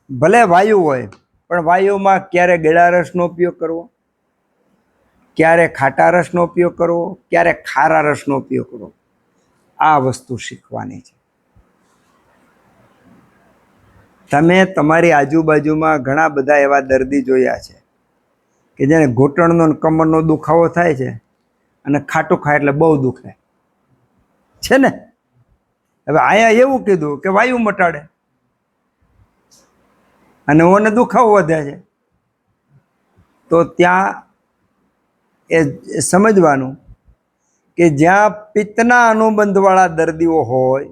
[SPEAKER 1] ભલે વાયુ હોય પણ વાયુમાં ક્યારે ગળા રસનો ઉપયોગ કરવો, ક્યારે ખાટા રસનો ઉપયોગ કરવો, ક્યારે ખારા રસનો ઉપયોગ કરવો, આ વસ્તુ શીખવાની છે. તમે તમારી આજુબાજુમાં ઘણા બધા એવા દર્દી જોયા છે કે જેને ઘૂંટણનો અને કમરનો દુખાવો થાય છે અને ખાટું ખાય એટલે બહુ દુખે છે ને. હવે અહીંયા એવું કીધું કે વાયુ મટાડે અને ઓને દુખાવો વધે છે. તો ત્યાં એ સમજવાનું કે જ્યાં પિત્તના અનુબંધવાળા દર્દીઓ હોય,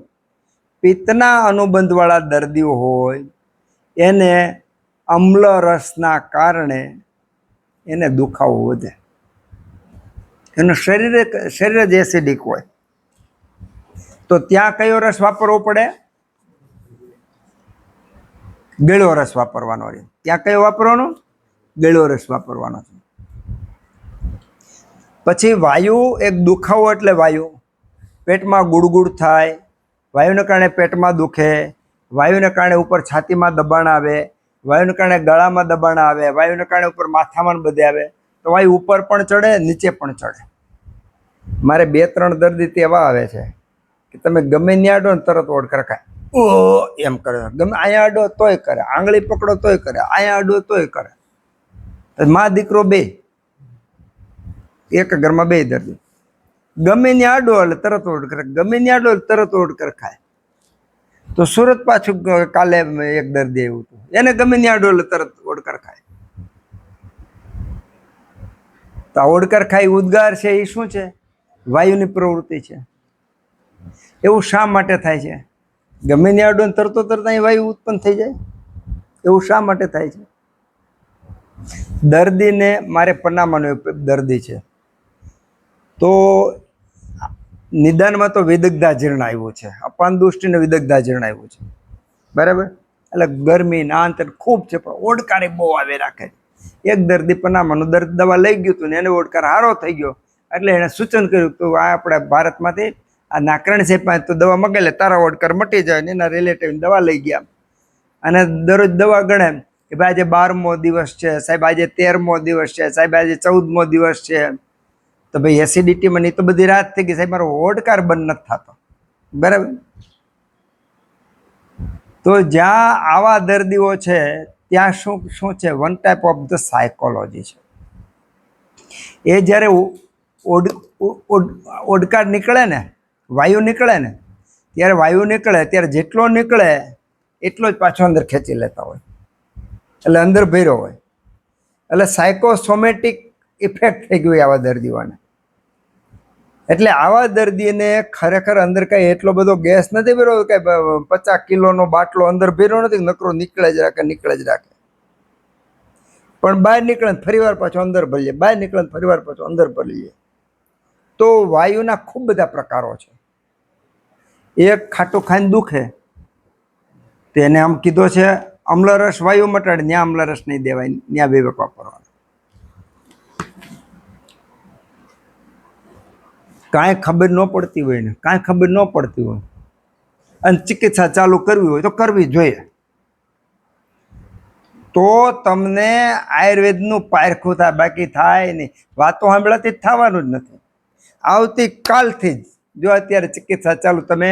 [SPEAKER 1] પિત્તના અનુબંધવાળા દર્દીઓ હોય એને અમ્લ રસના કારણે એને દુખાવો વધે. એનું શરીર જ એસિડિક હોય. તો ત્યાં કયો રસ વાપરવો પડે? ગળ્યો રસ વાપરવાનો રહે. ત્યાં કયો વાપરવાનો? ગળ્યો રસ વાપરવાનો છે. પછી વાયુ એક દુખાવો એટલે વાયુ પેટમાં ગુડગુડ થાય, વાયુને કારણે પેટમાં દુખે, વાયુને કારણે ઉપર છાતીમાં દબાણ આવે, વાયુને કારણે ગળામાં દબાણ આવે, વાયુને કારણે ઉપર માથામાં બધે આવે. તો વાયુ ઉપર પણ ચડે, નીચે પણ ચડે. મારે 2-3 દર્દી તેવા આવે છે કે તમે ગમે ત્યાં આડો ને તરત ઓડ કરખાય, ઓ એમ કરે. ગમે અહીંયા આડો તોય કરે, આંગળી પકડો તોય કરે, અહીંયા આડો તોય કરે. માં દીકરો બે, એક ઘરમાં 2 દર્દી. ગમે ત્યાં આડો એટલે તરત ઓડ કરે, ગમે ત્યાં આડો એટલે તરત ઓડ કરખાય. તો સુરત પાછું કાલે એક દર્દી આવ્યું હતું, એને ગમે ત્યાં આડો એટલે તરત ઓડ કરખાય. તો આ ઓડકર ખાઈ ઉદ્ગાર છે એ શું છે? વાયુની પ્રવૃત્તિ છે. એવું શા માટે થાય છે? ગમે ત્યાં આડો તરતો અહીં વાયુ ઉત્પન્ન થઈ જાય. એવું શા માટે થાય છે? દર્દીને મારે પન્નામાંનો એક દર્દી છે, તો નિદાનમાં તો વિદગ્ધા જીર્ણ આવ્યું છે, અપાન દૃષ્ટિને વિદગ્ધા જીર્ણ આવ્યું છે, બરાબર. એટલે ગરમી ના અંતર ખૂબ છે પણ ઓડકારે બહુ આવે રાખે. એક દર્દી પનામાનું દવા લઈ ગયું હતું ને એને ઓડકાર હારો થઈ ગયો એટલે એને સૂચન કર્યું તો આ આપણા ભારતમાંથી આ નાકરણ સાહેબ પાસે તો દવા મગાવી લે, તારા ઓડકાર મટી જાય. ને એના રિલેટિવ દવા લઈ ગયા અને દરરોજ દવા ગણે કે ભાઈ આજે 12મો દિવસ છે સાહેબ, આજે 13મો દિવસ છે સાહેબ, આજે 14મો દિવસ છે. તો ભાઈ એસિડિટીમાં નહીં તો બધી રાત થઈ ગઈ સાહેબ, મારો ઓડકાર બંધ નથી થતો, બરાબર. તો જ્યાં આવા દર્દીઓ છે ત્યાં શું છે? One type of the psychology છે. એ જ્યારે ઓડકાર નીકળે ને, વાયુ નીકળે ને, ત્યારે વાયુ નીકળે ત્યારે જેટલો નીકળે એટલો જ પાછો અંદર ખેંચી લેતા હોય, એટલે અંદર ભર્યો હોય. એટલે સાયકોસોમેટિક ઇફેક્ટ થઈ ગયું આવા દર્દીઓને. એટલે આવા દર્દીને ખરેખર અંદર કઈ એટલો બધો ગેસ નથી ભર્યો કે 50 કિલોનો બાટલો અંદર ભર્યો નથી, નકરો નીકળે જ રાખે. પણ બહાર નીકળે ફરી વાર પાછો અંદર ભરી લે, બહાર નીકળે ફરી વાર પાછો અંદર ભરી લે. તો વાયુના ખૂબ બધા પ્રકારો છે. એક ખાટું ખાઈને દુખે તેને આમ કીધો છે અમ્લરસ વાયુ મટાડે, ત્યાં અમ્લરસ નહીં દેવાય, ત્યાં વિવેક વાપરવાનો. કાંઈ ખબર ન પડતી હોય ને, કાંઈ ખબર ન પડતી હોય અને ચિકિત્સા ચાલુ કરવી હોય તો કરવી જોઈએ. તો તમને આયુર્વેદનું પારખું થાય, બાકી થાય નહીં. વાતો સાંભળાથી જ થવાનું જ નથી. આવતીકાલથી જ જો અત્યારે ચિકિત્સા ચાલુ, તમે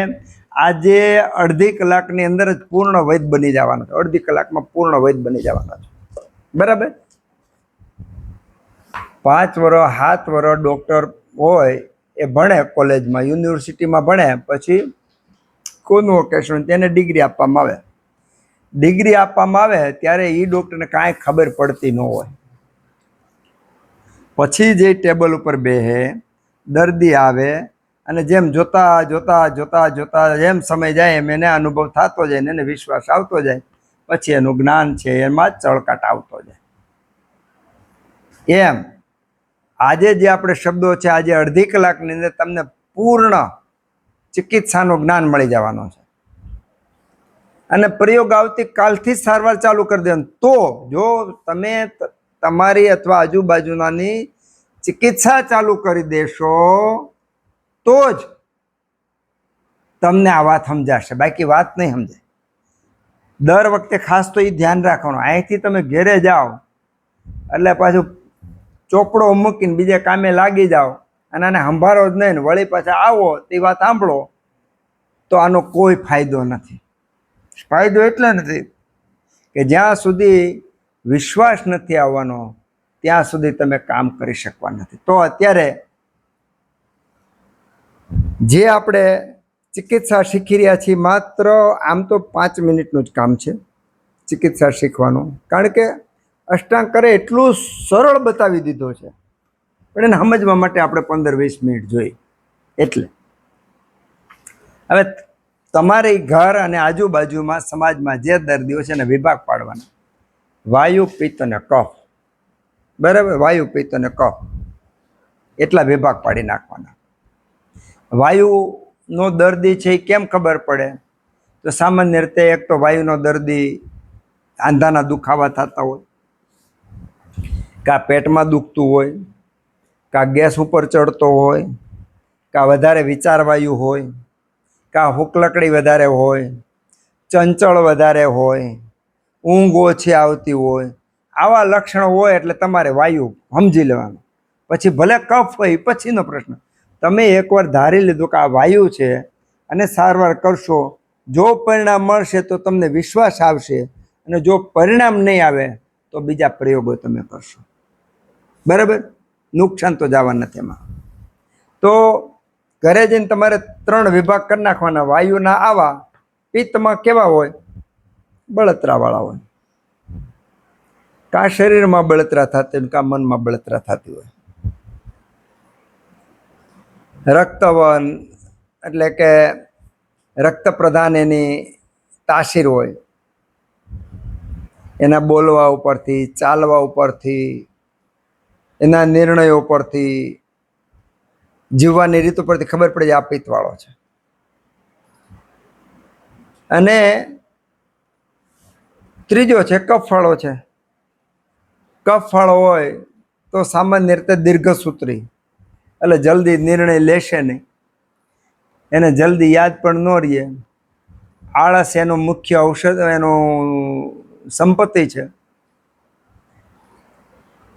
[SPEAKER 1] આજે અડધી કલાકની અંદર જ પૂર્ણ વૈદ બની જવાનો છે. અડધી કલાકમાં પૂર્ણ વૈદ બની જવાનો છે, બરાબર. 5 વર્ષ 7 વર્ષ ડૉક્ટર હોય એ ભણે કોલેજમાં, યુનિવર્સિટીમાં ભણે, પછી કોન્વોકેશન તેને ડિગ્રી આપવામાં આવે. ડિગ્રી આપવામાં આવે ત્યારે એ ડૉક્ટરને કાંઈ ખબર પડતી ન હોય. પછી જે ટેબલ ઉપર બેસે, દર્દી આવે અને જેમ જોતા જેમ સમય જાય એમ એને અનુભવ થતો જાય ને એને વિશ્વાસ આવતો જાય, પછી એનું જ્ઞાન છે એમાં જ ચળકાટ આવતો જાય. એમ આજે જે આપણે શબ્દો છે, આજે અડધી કલાકની અંદર તમને પૂર્ણ ચિકિત્સાનું જ્ઞાન મળી જવાનું છે. અને પ્રયોગ આવતીકાલથી જ સારવાર ચાલુ કરી દેવાનું. તો જો તમે તમારી અથવા આજુબાજુનાની ચિકિત્સા ચાલુ કરી દેશો તો જ તમને આ વાત સમજાશે, બાકી વાત નહીં સમજાય. દર વખતે ખાસ તો એ ધ્યાન રાખવાનું. અહીંથી તમે ઘેરે જાઓ એટલે પાછું ચોપડો મૂકીને બીજે કામે લાગી જાઓ અને આને સંભાળો જ નહીં ને વળી પાછા આવો તે વાત સાંભળો તો આનો કોઈ ફાયદો નથી. ફાયદો એટલે નથી કે જ્યાં સુધી વિશ્વાસ નથી આવવાનો ત્યાં સુધી તમે કામ કરી શકવા નથી. તો અત્યારે જે આપણે ચિકિત્સા શીખી રહ્યા છીએ, માત્ર આમ તો 5 મિનિટનું જ કામ છે ચિકિત્સા શીખવાનું, કારણ કે અષ્ટાંગ કરે એટલું સરળ બતાવી દીધો છે, પણ એને સમજવા માટે આપણે 15-20 મિનિટ જોઈએ. એટલે હવે તમારી ઘર અને આજુબાજુમાં સમાજમાં જે દર્દીઓ છે એને વિભાગ પાડવાના. વાયુ, પિત્ત અને કફ. બરાબર, વાયુ, પિત્ત અને કફ એટલા વિભાગ પાડી નાખવાના. વાયુનો દર્દી છે એ કેમ ખબર પડે? તો સામાન્ય રીતે એક તો વાયુનો દર્દી આંધાના દુખાવા થતા હોય, કાં પેટમાં દુખતું હોય, કાં ગેસ ઉપર ચડતો હોય, કાં વધારે વિચારવાયુ હોય, કાં હુકલકડી વધારે હોય, ચંચળ વધારે હોય, ઊંઘ ઓછી આવતી હોય. આવા લક્ષણો હોય એટલે તમારે વાયુ સમજી લેવાનું. પછી ભલે કફ હોય પછીનો પ્રશ્ન. તમે એકવાર ધારી લીધું કે આ વાયુ છે અને સારવાર કરશો, જો પરિણામ મળશે તો તમને વિશ્વાસ આવશે, અને જો પરિણામ નહીં આવે તો બીજા પ્રયોગો તમે કરશો. બરાબર, નુકસાન તો જવા નથી એમાં. તો ઘરે જઈને તમારે 3 વિભાગ કરી નાખવાના. વાયુના આવા, પિત્તમાં કેવા હોય? બળતરાવાળા હોય. કાં શરીરમાં બળતરા થતી હોય, કાં મનમાં બળતરા થતી હોય. રક્તવન એટલે કે રક્ત પ્રદાન એની તાસીર હોય, એના બોલવા ઉપરથી, ચાલવા ઉપરથી, એના નિર્ણયો ઉપરથી, જીવવાની રીત ઉપરથી ખબર પડે છે આ પિત્તવાળો છે. અને ત્રીજો છે કફવાળો છે. કફવાળો હોય તો સામાન્ય રીતે દીર્ઘસૂત્રી, એટલે જલ્દી નિર્ણય લેશે નહીં, એને જલ્દી યાદ પણ ન રહે. આળસ એનું મુખ્ય ઔષધ, એનું સંપત્તિ છે.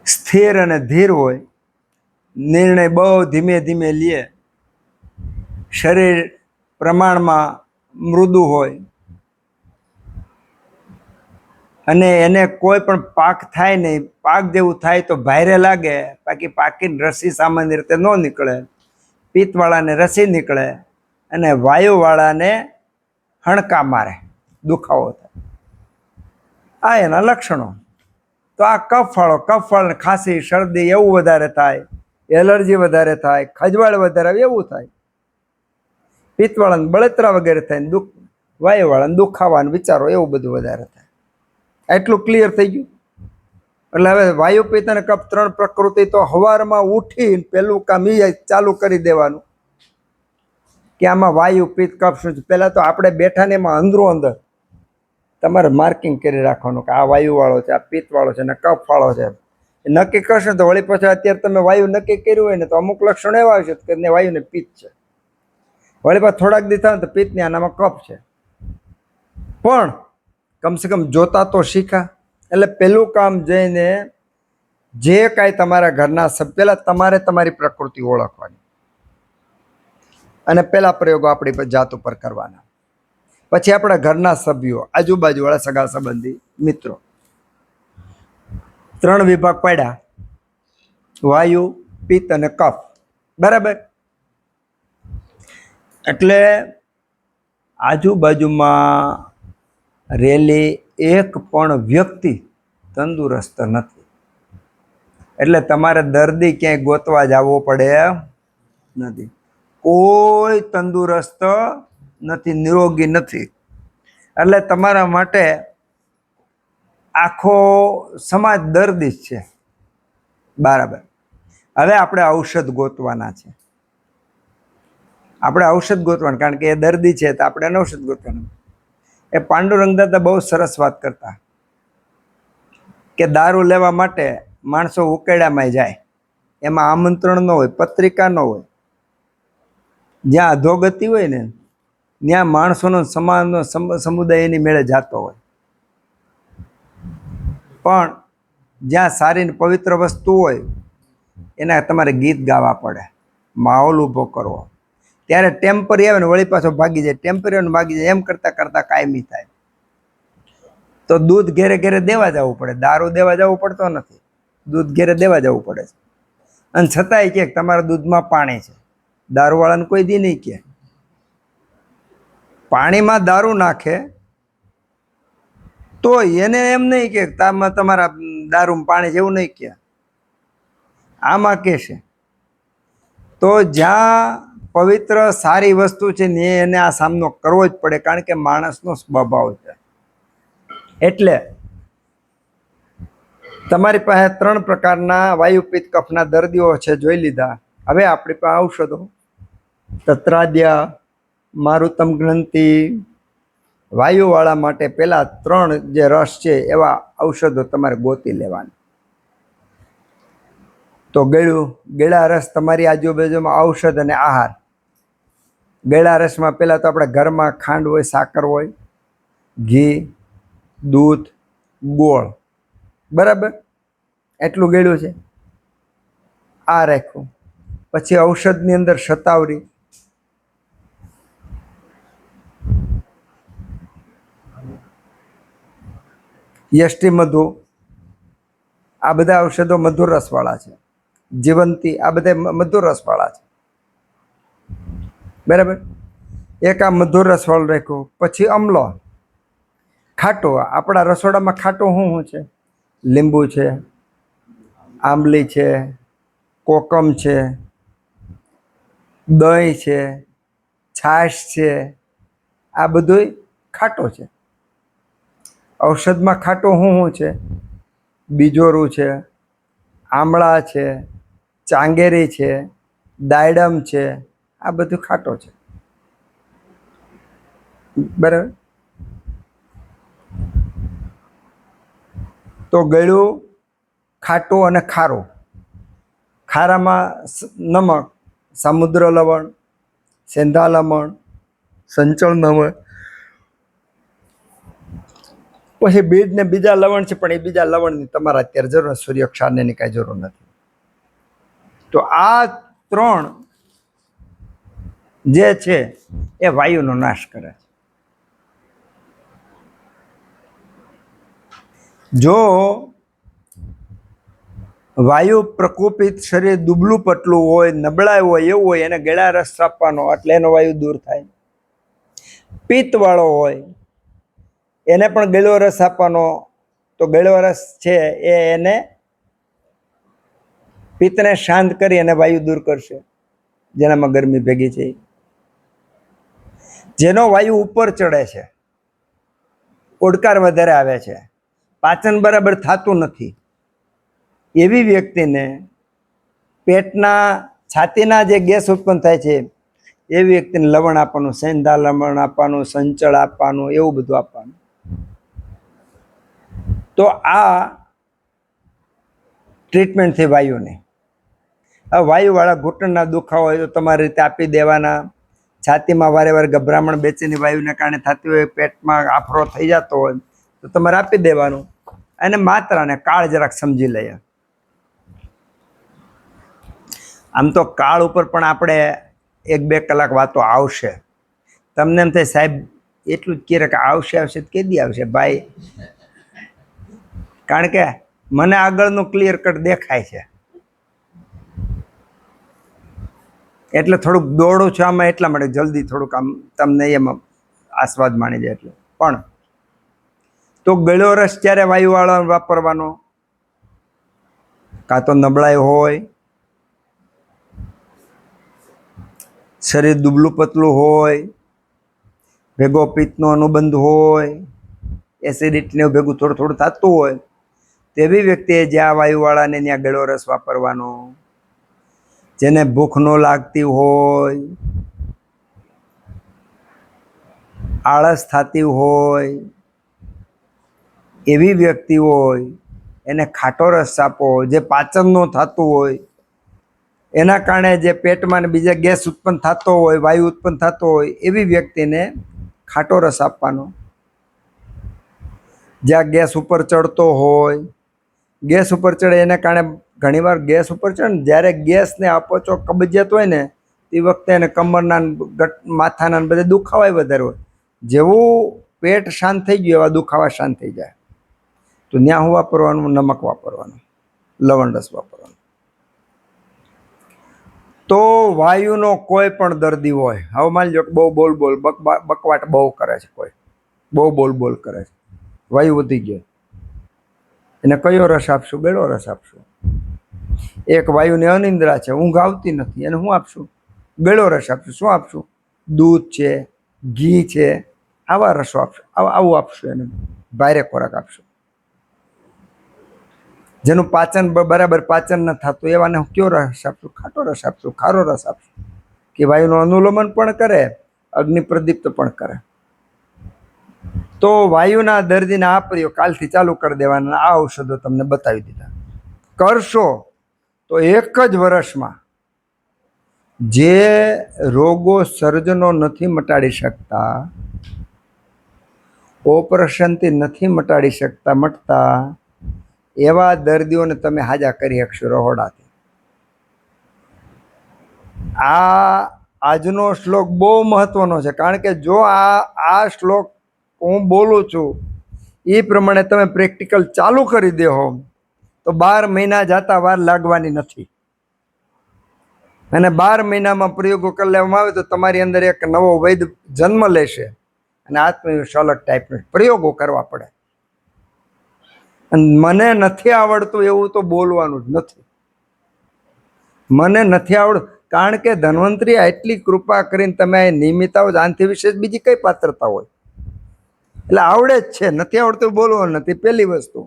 [SPEAKER 1] સ્થિર અને ધીર હોય, નિર્ણય બહુ ધીમે ધીમે લે, શરીર પ્રમાણમાં મૃદુ હોય, અને એને કોઈ પણ પાક થાય નહીં. પાક જેવું થાય તો ભારે લાગે, બાકી પાકીને રસી સામાન્ય રીતે ન નીકળે. પિત્તવાળાને રસી નીકળે અને વાયુવાળાને હણકા મારે, દુખાવો થાય. આ એના લક્ષણો. તો આ કફવાળાને ખાંસી, શરદી એવું વધારે થાય, એલર્જી વધારે થાય, ખજવાળ વધારે આવે એવું થાય. પિત્તવાળાને બળતરા વગેરે થાય, વાયુવાળાને દુખાવાનું વિચારો એવું બધું વધારે થાય. એટલું ક્લિયર થઈ ગયું. એટલે હવે વાયુ, પિત્ત અને કફ 3 પ્રકૃતિ તો સવારમાં ઉઠીને પહેલું કામ એ ચાલુ કરી દેવાનું કે આમાં વાયુ, પિત્ત, કફ શું છે. પહેલાં તો આપણે બેઠા ને એમાં અંદર તમારે માર્કિંગ કરી રાખવાનું કે આ વાયુવાળો છે, આ પિત્તવાળો છે અને કફવાળો છે. નક્કી કરશો તો વળી પછી અત્યારે તમે વાયુ નક્કી કર્યું હોય ને તો અમુક લક્ષણો એવા આવશે કે વાયુને પિત્ત છે, વળી પાછું થોડાક દી થાય તો પિત્તની આનામાં કફ છે. પણ કમસે કમ જોતા તો શીખા. એટલે પહેલું કામ જઈને જે કાંઈ તમારા ઘરના પહેલાં તમારે તમારી પ્રકૃતિ ઓળખવાની, અને પહેલા પ્રયોગો આપણી જાત ઉપર કરવાના. પછી આપણા ઘરના સભ્યો, આજુબાજુવાળા, સગા સંબંધી, મિત્રો. 3 વિભાગ પાડ્યા: વાયુ, પિત્ત અને કફ. બરાબર. એટલે આજુબાજુમાં રેલી એક પણ વ્યક્તિ તંદુરસ્ત નથી. એટલે તમારે દર્દી ક્યાંય ગોતવા જવો પડે નથી. કોઈ તંદુરસ્ત નથી, નિરોગી નથી. એટલે તમારા માટે આખો સમાજ દર્દી જ છે. બરાબર. હવે આપણે ઔષધ ગોતવાના છે. આપણે ઔષધ ગોતવાના, કારણ કે એ દર્દી છે તો આપણે એને ઔષધ ગોતવાનું. એ પાંડુરંગ દાદા બહુ સરસ વાત કરતા કે દારૂ લેવા માટે માણસો ઉકેડામાં જાય, એમાં આમંત્રણ ન હોય, પત્રિકા ન હોય. જ્યાં અધોગતિ હોય ને ત્યાં માણસોનો સમાજનો સમુદાય એની મેળે જતો હોય. પણ જ્યાં સારી ને પવિત્ર વસ્તુ હોય એના તમારે ગીત ગાવા પડે, માહોલ ઊભો કરવો. ત્યારે ટેમ્પરી આવે ને વળી પાછો ભાગી જાય, ટેમ્પરી આવે ને ભાગી જાય, એમ કરતાં કરતાં કાયમી થાય. તો દૂધ ઘેરે ઘેરે દેવા જવું પડે, દારૂ દેવા જવું પડતો નથી, દૂધ ઘેરે દેવા જવું પડે છે. અને છતાંય કે તમારા દૂધમાં પાણી છે, દારૂવાળાને કોઈ દી નહીં કે. પાણીમાં દારૂ નાખે તો એને એમ નહીં કે તમારા દારૂમાં પાણી જેવું નહીં કે, આમાં કહેશે. તો જ્યાં પવિત્ર સારી વસ્તુ છે ને એને આ સામનો કરવો જ પડે, કારણ કે માણસનો સ્વભાવ છે. એટલે તમારી પાસે 3 પ્રકારના વાયુ પિત્ત કફના દર્દીઓ છે, જોઈ લીધા. હવે આપણી પાસે ઔષધો તત્રાદ્ય, મારુતમ ગ્રંથિ, વાયુવાળા માટે પેલા 3 જે રસ છે એવા ઔષધો તમારે ગોતી લેવાના. તો ગળા રસ તમારી આજુબાજુમાં ઔષધ અને આહાર. ગળા રસમાં પહેલાં તો આપણા ઘરમાં ખાંડ હોય, સાકર હોય, ઘી, દૂધ, ગોળ, બરાબર, એટલું ગળ્યું છે. આ રાખ્યું. પછી ઔષધની અંદર શતાવરી, યષ્ટિ મધુ, આ બધા ઔષધો મધુર રસવાળા છે. જીવંતી, આ બધા મધુર રસવાળા છે, બરાબર. એક આ મધુર રસવાળું રાખ્યું. પછી અમલો, ખાટો. આપણા રસોડામાં ખાટો શું છે? લીંબુ છે, આંબલી છે, કોકમ છે, દહીં છે, છાશ છે, આ બધું ખાટો છે. ઔષધમાં ખાટો શું છે? બીજોરું છે, આમળા છે, ચાંગેરી છે, દાયડમ છે, આ બધું ખાટો છે, બરાબર. તો ગળ્યું, ખાટું અને ખારું. ખારામાં નમક, સમુદ્ર લવણ, સેંધા લવણ, સંચળ લવણ, પછી બીજ ને બીજા લવણ છે, પણ એ બીજા લવણની તમારે અત્યારે જરૂર નથી, સૂર્યક્ષારને એની કાંઈ જરૂર નથી. તો આ 3 જે છે એ વાયુનો નાશ કરે છે. જો વાયુ પ્રકોપિત શરીર દુબળું પટલું હોય, નબળાઈ હોય, એવું હોય, એને ગળા રસ આપવાનો, એટલે એનો વાયુ દૂર થાય. પિત્તવાળો હોય એને પણ ગળો રસ આપવાનો, તો ગળો રસ છે એ એને પિત્તને શાંત કરી અને વાયુ દૂર કરશે, જેનામાં ગરમી ભેગી છે. જેનો વાયુ ઉપર ચડે છે, ઓડકાર વધારે આવે છે, પાચન બરાબર થતું નથી, એવી વ્યક્તિને પેટના, છાતીના જે ગેસ ઉત્પન્ન થાય છે, એવી વ્યક્તિને લવણ આપવાનું, સેંધા લવણ આપવાનું, સંચળ આપવાનું, એવું બધું આપવાનું. તો આ ટ્રીટમેન્ટ થઈ વાયુની. હવે વાયુવાળા ઘૂંટણના દુખાવા હોય તો તમારી રીતે આપી દેવાના. છાતીમાં વારે વારે ગભરામણ, બેચેની વાયુને કારણે થતી હોય, પેટમાં આફરો થઈ જતો હોય તો તમારે આપી દેવાનું. અને માત્રાને કાળ જરાક સમજી લઈએ. આમ તો કાળ ઉપર પણ આપણે 1-2 કલાક વાતો આવશે. તમને એમ થાય સાહેબ એટલું જ કહે કે આવશે આવશે કેદી આવશે ભાઈ, કારણ કે મને આગળનું ક્લિયર કટ દેખાય છે, એટલે થોડુંક દોડું છું આમાં, એટલા માટે જલ્દી થોડુંક આમ તમને એમાં આસ્વાદ માણી જાય. એટલે પણ તો ગળ્યો રસ ત્યારે વાયુવાળો વાપરવાનો, કાં તો નબળાઈ હોય, શરીર દુબળું પતલું હોય, ભેગો પિત્તનો અનુબંધ હોય, એસિડિટીને ભેગું થોડું થોડું થતું હોય, તેવી વ્યક્તિએ જ્યાં વાયુવાળાને ત્યાં ગળ્યો રસ વાપરવાનો. જેને ભૂખ ન લાગતી હોય, આળસ થતી હોય એવી વ્યક્તિ હોય એને ખાટો રસ આપો. જે પાચન ન થતું હોય એના કારણે જે પેટમાં ને બીજા ગેસ ઉત્પન્ન થતો હોય, વાયુ ઉત્પન્ન થતો હોય, એવી વ્યક્તિને ખાટો રસ આપવાનો. જ્યાં ગેસ ઉપર ચડતો હોય, ગેસ ઉપર ચડે એના કારણે ઘણીવાર ગેસ ઉપર ચડે ને, જ્યારે ગેસને અપચો કબજિયાત હોય ને તે વખતે એને કમરના માથાના બધે દુખાવા વધારે હોય. જેવું પેટ શાંત થઈ ગયું એવા દુખાવા શાંત થઈ જાય. તો ત્યાં શું વાપરવાનું? નમક વાપરવાનું, લવણ રસ વાપરવાનો. તો વાયુનો કોઈ પણ દર્દી હોય, હવે માની લો કે બહુ બોલ બકવાટ બહુ કરે છે, કોઈ બહુ બોલ કરે છે, વાયુ વધી ગયો, એને કયો રસ આપશું? બેડો રસ આપશું. એક વાયુને અનિંદ્રા છે, ઊંઘ આવતી નથી, એને શું આપશું? બેડો રસ આપશું. શું આપશું? દૂધ છે, ઘી છે, આવા રસો આપશું. આવું આપશું. એને ભારે ખોરાક આપશું. જેનું પાચન બરાબર પાચન ન થતું એવાને કયો રસ આપશું? ખાટો રસ આપશું, ખારો રસ આપશું, કે વાયુનું અનુલોમન પણ કરે, અગ્નિ પ્રદીપ્ત પણ કરે. તો વાયુના દર્દીને આ પ્રયોગ કાલથી ચાલુ કરી દેવાના. આ ઔષધો તમને બતાવી દીધા. કરશો તો એક જ વર્ષમાં જે રોગો સર્જનો નથી મટાડી શકતા, ઓપરેશનથી નથી મટાડી શકતા મટતા, એવા દર્દીઓને તમે હાજા કરી શકશો રહોડાથી. આજનો શ્લોક બહુ મહત્વનો છે, કારણ કે જો આ શ્લોક હું બોલું છું એ પ્રમાણે તમે પ્રેક્ટિકલ ચાલુ કરી દેહો તો 12 મહિના જતા વાર લાગવાની નથી. અને 12 મહિનામાં પ્રયોગો કરી લેવામાં આવે તો તમારી અંદર એક નવો વૈદ જન્મ લેશે. અને આત્મવિશ્વાસ અલગ ટાઈપનો પ્રયોગો કરવા પડે. અને મને નથી આવડતું એવું તો બોલવાનું જ નથી. મને નથી આવડતું, કારણ કે ધન્વંતરી આટલી કૃપા કરીને તમે નિયમિત આવો, આનાથી વિશેષ બીજી કઈ પાત્રતા હોય? એટલે આવડે જ છે, નથી આવડતું બોલવાનું નથી. પહેલી વસ્તુ,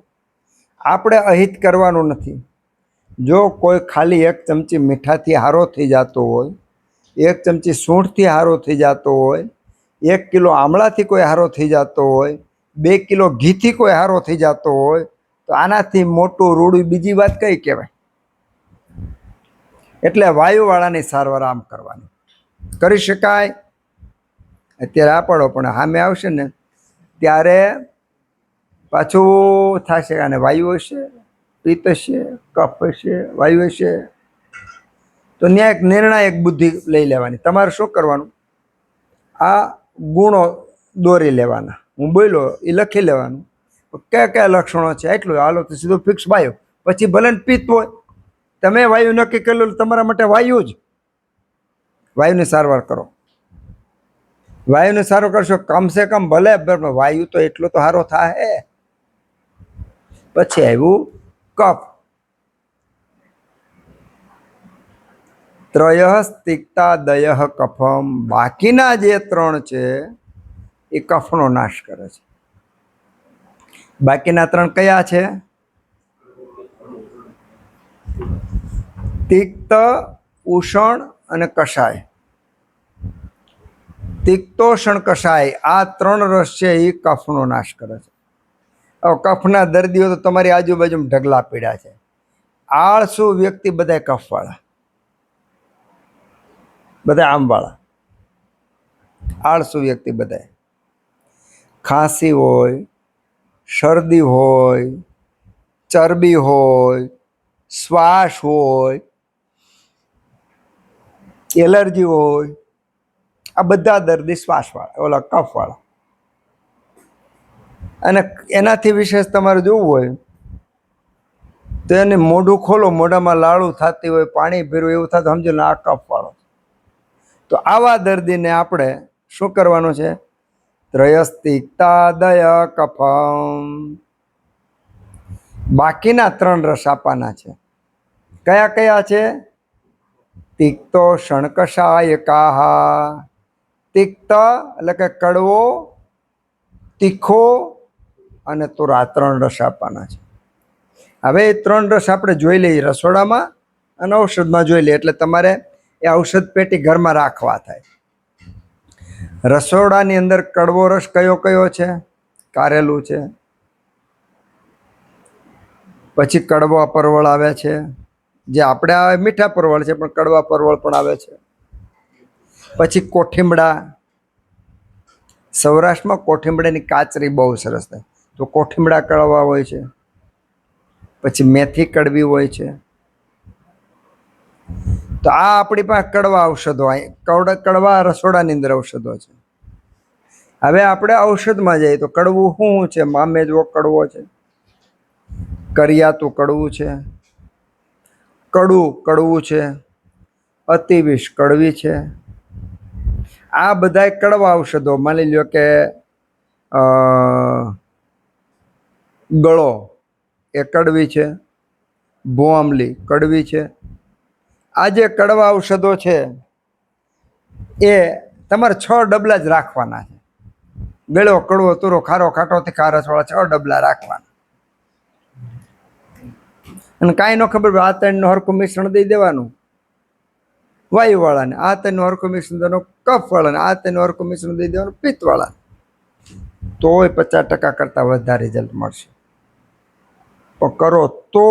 [SPEAKER 1] આપણે અહિત કરવાનું નથી. જો કોઈ ખાલી 1 ચમચી મીઠાથી હારો થઈ જતો હોય, 1 ચમચી સૂંઠથી હારો થઈ જતો હોય, 1 કિલો આમળાથી કોઈ હારો થઈ જતો હોય, 2 કિલો ઘીથી કોઈ હારો થઈ જતો હોય, તો આનાથી મોટું રૂડું બીજી વાત કઈ કહેવાય? એટલે વાયુવાળાની સારવાર આમ કરવાની. કરી શકાય. અત્યારે આપણો પણ સામે આવશે ને ત્યારે પાછું થશે. અને વાયુ હશે, પિત્ત હશે, કફ હશે, વાયુ હશે, તો ત્યાં એક નિર્ણાયક બુદ્ધિ લઈ લેવાની. તમારે શું કરવાનું? આ ગુણો દોરી લેવાના. હું બોલ્યો એ લખી લેવાનું. કયા કયા લક્ષણો છે એટલું, હાલો તો સીધું ફિક્સ વાયુ. પછી ભલે ને પિત્ત હોય, તમે વાયુ નક્કી કરેલું, તમારા માટે વાયુ જ. વાયુની સારવાર કરો. વાયુની સારવાર કરશો કમસે કમ, ભલે વાયુ તો એટલો તો સારો થાય. પછી આવ્યું કફ. ત્રય તિક્તા દય કફમ. બાકીના જે 3 છે એ કફનો નાશ કરે છે. બાકીના 3 કયા છે? તિક્ત, ઉષણ અને કષાય. તિક્તોષણ કષાય, આ 3 રસ છે એ કફનો નાશ કરે છે. હવે કફના દર્દીઓ તો તમારી આજુબાજુમાં ઢગલા પીડ્યા છે. આળસુ વ્યક્તિ બધા કફવાળા, બધા આમવાળા. આળસુ વ્યક્તિ બધા. ખાંસી હોય, શરદી હોય, ચરબી હોય, શ્વાસ હોય, એલર્જી હોય, આ બધા દર્દી શ્વાસવાળા, ઓલા કફવાળા. અને એનાથી વિશેષ તમારે જોવું હોય તો એને મોઢું ખોલો, મોઢામાં લાળું થતી હોય, પાણી ભેરું એવું થતું, સમજો ને આ કફવાળો. તો આવા દર્દીને આપણે શું કરવાનું છે? ત્રયસ્તિક્તા દય કફમ. બાકીના 3 રસ આપવાના છે. કયા કયા છે? તિક્તો ષણકષાયકાહ. તિક્ત એટલે કે કડવો, તીખો અને તુરા, 3 રસ આપવાના છે. હવે એ 3 રસ આપણે જોઈ લઈએ રસોડામાં અને ઔષધમાં જોઈ લઈએ. એટલે તમારે એ ઔષધ પેટી ઘરમાં રાખવા થાય. રસોડાની અંદર કડવો રસ કયો કયો છે? કારેલું છે, પછી કડવા પરવળ આવે છે, જે આપણે આવે મીઠા પરવળ છે પણ કડવા પરવળ પણ આવે છે. પછી કોઠીમડા, સૌરાષ્ટ્રમાં કોઠીમડાની કાચરી બહુ સરસ થાય, તો કોઠીમડા કડવા હોય છે. પછી મેથી કડવી હોય છે. તો આ આપણી પાસે કડવા ઔષધો, કડવા રસોડાની અંદર ઔષધો છે. હવે આપણે ઔષધમાં જઈએ તો કડવું શું છે? મામેજવો કડવો છે, કરિયાતું કડવું છે, કડવું છે, અતિવિષ કડવી છે. આ બધા કડવા ઔષધો. માની લ્યો કે ગળો એ કડવી છે, ભોઆમલી કડવી છે. આ જે કડવા ઔષધો છે એ તમારે 6 ડબલા જ રાખવાના છે. ગળો, કડવો, તુરો, ખારો, ખાટો, તીખા, રસવાળા 6 ડબલા રાખવાના. અને કાંઈ ન ખબર આ 3નું હરખું મિશ્રણ દઈ દેવાનું વાયુવાળાને, આ 3નું હરખું મિશ્રણ દેવાનું કફવાળાને, આ 3નું હરખું મિશ્રણ દઈ દેવાનું પિત્તવાળાને. તોય 50% કરતાં વધારે રિઝલ્ટ મળશે. પણ કરો તો,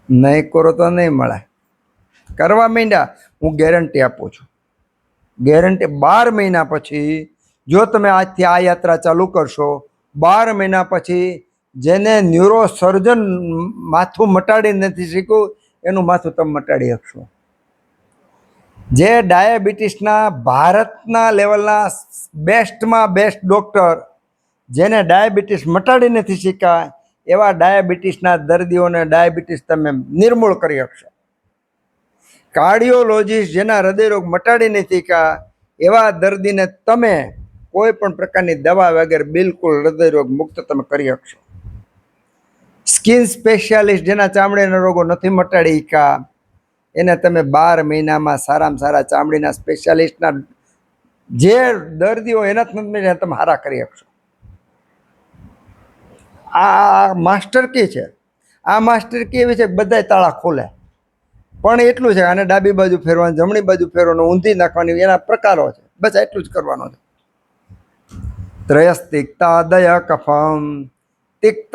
[SPEAKER 1] નહીં કરો તો નહીં મળે. કરવા માંડ્યા, હું ગેરંટી આપું છું, ગેરંટી. 12 મહિના પછી જો તમે આજથી આ યાત્રા ચાલુ કરશો, 12 મહિના પછી જેને ન્યુરો સર્જન માથું મટાડી નથી શીખ્યું એનું માથું તમે મટાડી શકશો. જે ડાયાબિટીસના ભારતના લેવલના બેસ્ટમાં બેસ્ટ ડૉક્ટર, જેને ડાયાબિટીસ મટાડી નથી શીખ્યા, એવા ડાયાબિટીસના દર્દીઓને ડાયાબિટીસ તમે નિર્મૂળ કરી શકશો. કાર્ડિયોલોજીસ્ટ, જેના હૃદયરોગ મટાડી નથી શીખ્યા, એવા દર્દીને તમે કોઈ પણ પ્રકારની દવા વગર બિલકુલ હૃદયરોગ મુક્ત તમે કરી શકશો. સ્કિન સ્પેશિયાલિસ્ટ, જેના ચામડીના રોગો નથી મટાડી શીખ્યા, એને તમે 12 મહિનામાં સારામાં સારા ચામડીના સ્પેશિયાલિસ્ટના જે દર્દીઓ એના તમે સારા કરી શકશો. આ માસ્ટર કી છે. આ માસ્ટર કી એવી છે કે બધા તાળા ખોલે, પણ એટલું છે આને ડાબી બાજુ ફેરવાનું, જમણી બાજુ ફેરવાનું, ઊંધી નાખવાની, એના પ્રકારો છે. બસ એટલું જ કરવાનું છે. ત્રયસ તિક્તા દય કફમ. તિક્ત,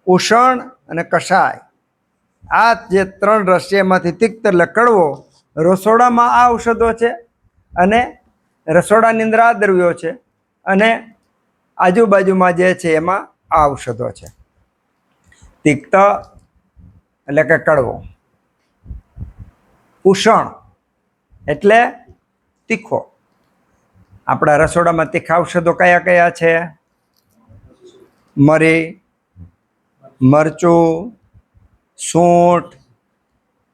[SPEAKER 1] ઉષણ અને કષાય, આ જે 3 રસ છે એમાંથી તિક્ત એટલે કડવો. રસોડામાં આ ઔષધો છે અને રસોડાની અંદર આ દ્રવ્યો છે, અને આજુબાજુમાં જે છે એમાં આ ઔષધો છે. તિક્ત એટલે કે કડવો, ઉષણ એટલે તીખો. આપણા રસોડામાં તીખા ઔષધો કયા કયા છે? મરી, મરચું, સૂંઠ,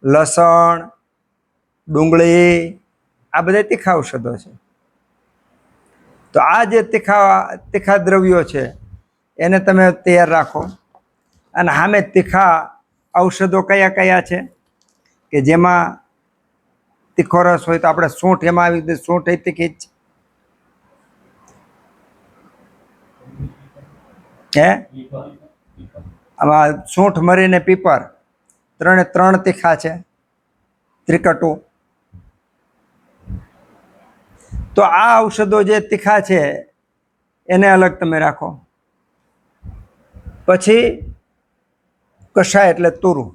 [SPEAKER 1] લસણ, ડુંગળી, આ બધા તીખા ઔષધો છે. તો આ જે તીખા દ્રવ્યો છે એને તમે તૈયાર રાખો. અને સામે તીખા ઔષધો કયા કયા છે કે જેમાં તીખો રસ હોય? તો આપણે સૂંઠ, એમાં આવી રીતે સૂંઠ એ તીખી જ છે. આમાં સૂંઠ, મરી ને પીપર 3 તીખા છે, ત્રિકટુ. તો આ ઔષધો જે તીખા છે એને અલગ તમે રાખો. પછી કષાય એટલે તુરું.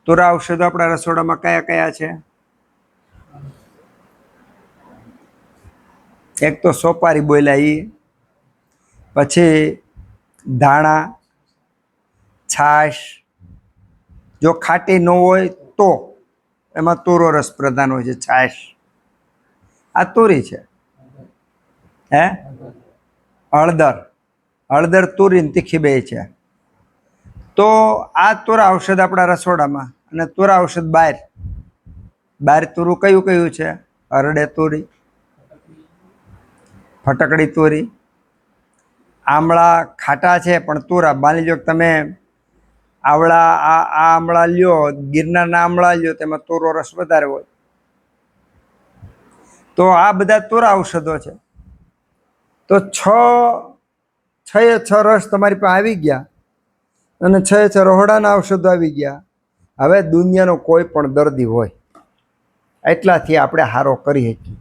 [SPEAKER 1] તુરા ઔષધો આપણા રસોડામાં કયા કયા છે? એક તો સોપારી બોલ્યા ઈ, પછી ધાણા, છાશ. જો ખાટી ન હોય તો એમાં તુરો રસ પ્રધાન હોય છે, છાશ. આ તુરી છે. હળદર તુરી તીખી બે છે. તો આ તુરા ઔષધ આપણા રસોડામાં. અને તુરા ઔષધ બહાર તુરું કયું કયું છે? હરડે તુરી, ફટકડી તુરી. આમળા ખાટા છે પણ તુરા. માની લો તમે આવળા, આ આમળા લ્યો, ગિરનારના આમળા લ્યો, તેમાં તુરો રસ વધારે હોય. તો આ બધા તુરા ઔષધો છે. તો 6 રસ તમારી પાસે આવી ગયા, અને 6 રહોડાના ઔષધો આવી ગયા. હવે દુનિયાનો કોઈ પણ દર્દી હોય એટલાથી આપણે સારો કરી શકીએ.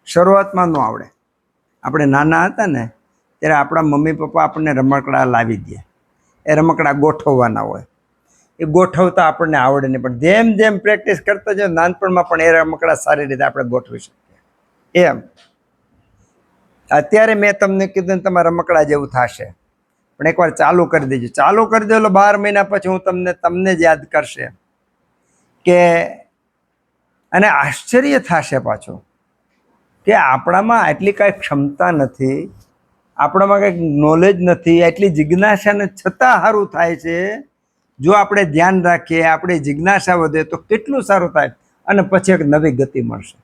[SPEAKER 1] શરૂઆતમાં ન આવડે. આપણે નાના હતા ને ત્યારે આપણા મમ્મી પપ્પા આપણને રમકડા લાવી દે. એ રમકડા ગોઠવવાના હોય. એ ગોઠવતા આપણને આવડે નહીં, પણ જેમ જેમ પ્રેક્ટિસ કરતા જાય નાનપણમાં પણ એ રમકડા સારી રીતે આપણે ગોઠવી શકીએ. એમ અત્યારે મેં તમને કીધું તમારા રમકડા જેવું થશે, પણ એકવાર ચાલુ કરી દેજો. ચાલુ કરી દો એટલે 12 મહિના પછી હું તમને જ યાદ કરશે કે, અને આશ્ચર્ય થશે પાછું કે આપણામાં આટલી કાંઈ ક્ષમતા નથી, આપણામાં કંઈક નોલેજ નથી, આટલી જિજ્ઞાસાને છતાં સારું થાય છે. જો આપણે ધ્યાન રાખીએ, આપણી જિજ્ઞાસા વધે તો કેટલું સારું થાય, અને પછી એક નવી ગતિ મળશે.